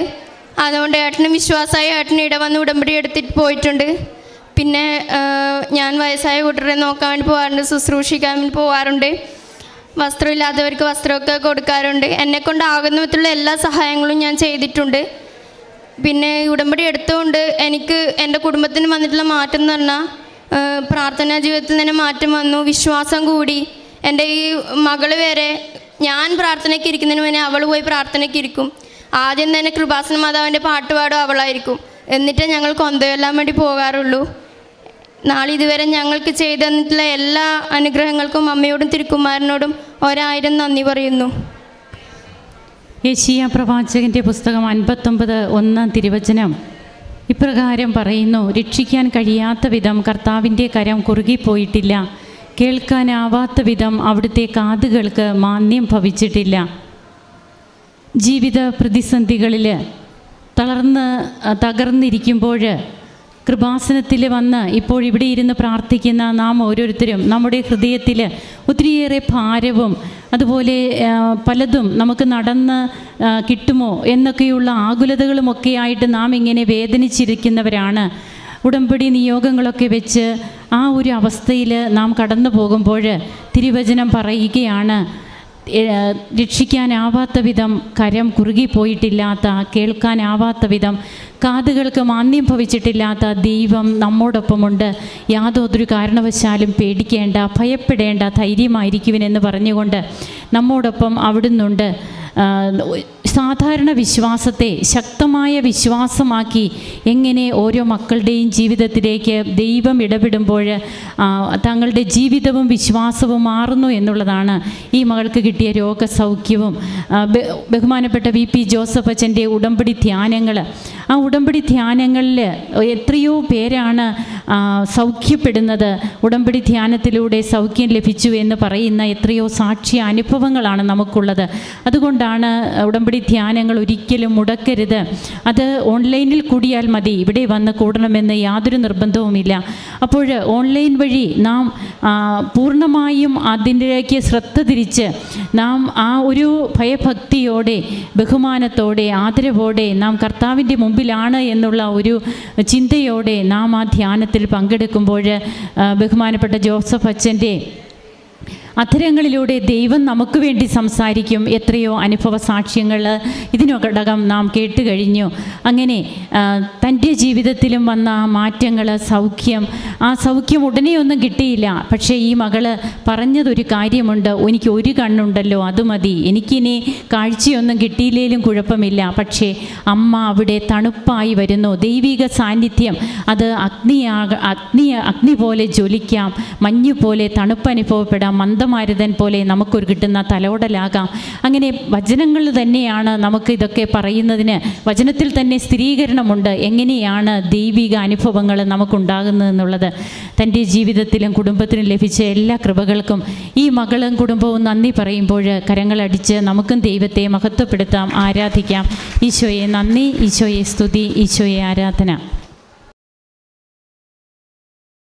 അതുകൊണ്ട് ഏട്ടന് വിശ്വാസമായി ഏട്ടന് ഇവിടെ വന്ന് ഉടമ്പടി എടുത്തിട്ട് പോയിട്ടുണ്ട്. പിന്നെ ഞാൻ വയസ്സായ കുട്ടികളെ നോക്കാൻ വേണ്ടി പോകാറുണ്ട്, ശുശ്രൂഷിക്കാൻ വേണ്ടി പോകാറുണ്ട്. വസ്ത്രമില്ലാത്തവർക്ക് വസ്ത്രമൊക്കെ കൊടുക്കാറുണ്ട്. എന്നെക്കൊണ്ടാകുന്ന വിധത്തിലുള്ള എല്ലാ സഹായങ്ങളും ഞാൻ ചെയ്തിട്ടുണ്ട്. പിന്നെ ഉടമ്പടി എടുത്തുകൊണ്ട് എനിക്ക് എൻ്റെ കുടുംബത്തിന് വന്നിട്ടുള്ള മാറ്റം എന്ന് പറഞ്ഞാൽ പ്രാർത്ഥനാ ജീവിതത്തിൽ തന്നെ മാറ്റം വന്നു, വിശ്വാസം കൂടി. എൻ്റെ ഈ മകൾ വരെ ഞാൻ പ്രാർത്ഥനയ്ക്ക് ഇരിക്കുന്നതിന് മുന്നേ അവൾ പോയി പ്രാർത്ഥനയ്ക്ക് ഇരിക്കും. ആദ്യം തന്നെ കൃപാസന മാതാവിൻ്റെ പാട്ട് പാടും അവളായിരിക്കും. എന്നിട്ട് ഞങ്ങൾ കൊന്തയൊല്ലാൻ വേണ്ടി പോകാറുള്ളൂ. നാളിതുവരെ ഞങ്ങൾക്ക് ചെയ്തു തന്നിട്ടുള്ള എല്ലാ അനുഗ്രഹങ്ങൾക്കും അമ്മയോടും തിരുക്കുമാരനോടും 1000 നന്ദി പറയുന്നു. യെശയ്യാ പ്രവാചകൻ്റെ പുസ്തകം 59:1 തിരുവചനം ഇപ്രകാരം പറയുന്നു: രക്ഷിക്കാൻ കഴിയാത്ത വിധം കർത്താവിൻ്റെ കരം കുറുകിപ്പോയിട്ടില്ല, കേൾക്കാനാവാത്ത വിധം അവിടുത്തെ കാതുകൾക്ക് മാന്യം ഭവിച്ചിട്ടില്ല. ജീവിത പ്രതിസന്ധികളിൽ തകർന്നിരിക്കുമ്പോൾ കൃപാസനത്തിൽ വന്ന് ഇപ്പോൾ ഇവിടെ ഇരുന്ന് പ്രാർത്ഥിക്കുന്ന നാം ഓരോരുത്തരും നമ്മുടെ ഹൃദയത്തിൽ ഒത്തിരിയേറെ ഭാരവും അതുപോലെ പലതും നമുക്ക് നടന്ന് കിട്ടുമോ എന്നൊക്കെയുള്ള ആകുലതകളുമൊക്കെയായിട്ട് നാം ഇങ്ങനെ വേദനിച്ചിരിക്കുന്നവരാണ്. ഉടമ്പടി നിയോഗങ്ങളൊക്കെ വെച്ച് ആ ഒരു അവസ്ഥയിൽ നാം കടന്നു പോകുമ്പോൾ തിരുവചനം പറയുകയാണ്, രക്ഷിക്കാനാവാത്ത വിധം കരം കുറുകിപ്പോയിട്ടില്ലാത്ത, കേൾക്കാനാവാത്ത വിധം കാതുകൾക്ക് മാന്യം ഭവിച്ചിട്ടില്ലാത്ത ദൈവം നമ്മോടൊപ്പമുണ്ട്. യാതൊരു കാരണവശാലും പേടിക്കേണ്ട, ഭയപ്പെടേണ്ട, ധൈര്യമായിരിക്കുവിനെന്ന് പറഞ്ഞുകൊണ്ട് നമ്മോടൊപ്പം അവിടുന്നുണ്ട്. സാധാരണ വിശ്വാസത്തെ ശക്തമായ വിശ്വാസമാക്കി എങ്ങനെ ഓരോ മക്കളുടെയും ജീവിതത്തിലേക്ക് ദൈവം ഇടപെടുമ്പോൾ തങ്ങളുടെ ജീവിതവും വിശ്വാസവും മാറുന്നു എന്നുള്ളതാണ് ഈ മകൾക്ക് കിട്ടിയ രോഗസൗഖ്യവും. ബഹുമാനപ്പെട്ട VP ജോസഫ് അച്ഛൻ്റെ ഉടമ്പടി ധ്യാനങ്ങൾ, ആ ഉടമ്പടി ധ്യാനങ്ങളിൽ എത്രയോ പേരാണ് സൗഖ്യപ്പെടുന്നത്, ഉടമ്പടി ധ്യാനത്തിലൂടെ സൗഖ്യം ലഭിച്ചു എന്ന് പറയുന്ന എത്രയോ സാക്ഷ്യ അനുഭവങ്ങളാണ് നമുക്കുള്ളത്. അതുകൊണ്ടാണ് ഉടമ്പടി ധ്യാനങ്ങൾ ഒരിക്കലും മുടക്കരുത്. അത് ഓൺലൈനിൽ കൂടിയാൽ മതി, ഇവിടെ വന്ന് കൂടണമെന്ന് യാതൊരു നിർബന്ധവുമില്ല. അപ്പോൾ ഓൺലൈൻ വഴി നാം പൂർണ്ണമായും അതിലേക്ക് ശ്രദ്ധ തിരിച്ച് നാം ആ ഒരു ഭയഭക്തിയോടെ, ബഹുമാനത്തോടെ, ആദരവോടെ നാം കർത്താവിൻ്റെ മുമ്പിലാണ് എന്നുള്ള ഒരു ചിന്തയോടെ നാം ആ ധ്യാനത്തിൽ പങ്കെടുക്കുമ്പോൾ ബഹുമാനപ്പെട്ട ജോസഫ് അച്ഛൻ്റെ അധരങ്ങളിലൂടെ ദൈവം നമുക്ക് വേണ്ടി സംസാരിക്കും. എത്രയോ അനുഭവ സാക്ഷ്യങ്ങൾ ഇതിനോടകം നാം കേട്ട് കഴിഞ്ഞു. അങ്ങനെ തൻ്റെ ജീവിതത്തിലും വന്ന ആ മാറ്റങ്ങൾ, ആ സൗഖ്യം ഉടനെയൊന്നും കിട്ടിയില്ല. പക്ഷേ ഈ മകള് പറഞ്ഞതൊരു കാര്യമുണ്ട്, എനിക്ക് ഒരു കണ്ണുണ്ടല്ലോ അത് മതി, എനിക്കിനി കാഴ്ചയൊന്നും കിട്ടിയില്ലേലും കുഴപ്പമില്ല. പക്ഷേ അമ്മ അവിടെ തണുപ്പായി വരുന്നു. ദൈവിക സാന്നിധ്യം അത് അഗ്നി പോലെ ജ്വലിക്കാം, മഞ്ഞു പോലെ തണുപ്പ് അനുഭവപ്പെടാം, മന്ദമാരുതൻ പോലെ നമുക്കൊരു കിട്ടുന്ന തലോടലാകാം. അങ്ങനെ വചനങ്ങൾ തന്നെയാണ് നമുക്ക് ഇതൊക്കെ പറയുന്നതിന്, വചനത്തിൽ തന്നെ സ്ഥിരീകരണമുണ്ട് എങ്ങനെയാണ് ദൈവിക അനുഭവങ്ങൾ നമുക്കുണ്ടാകുന്നതെന്നുള്ളത്. തൻ്റെ ജീവിതത്തിലും കുടുംബത്തിലും ലഭിച്ച എല്ലാ കൃപകൾക്കും ഈ മകളും കുടുംബവും നന്ദി പറയുമ്പോൾ കരങ്ങളടിച്ച് നമുക്കും ദൈവത്തെ മഹത്വപ്പെടുത്താം, ആരാധിക്കാം. ഈശോയെ നന്ദി, ഈശോയെ സ്തുതി, ഈശോയെ ആരാധന.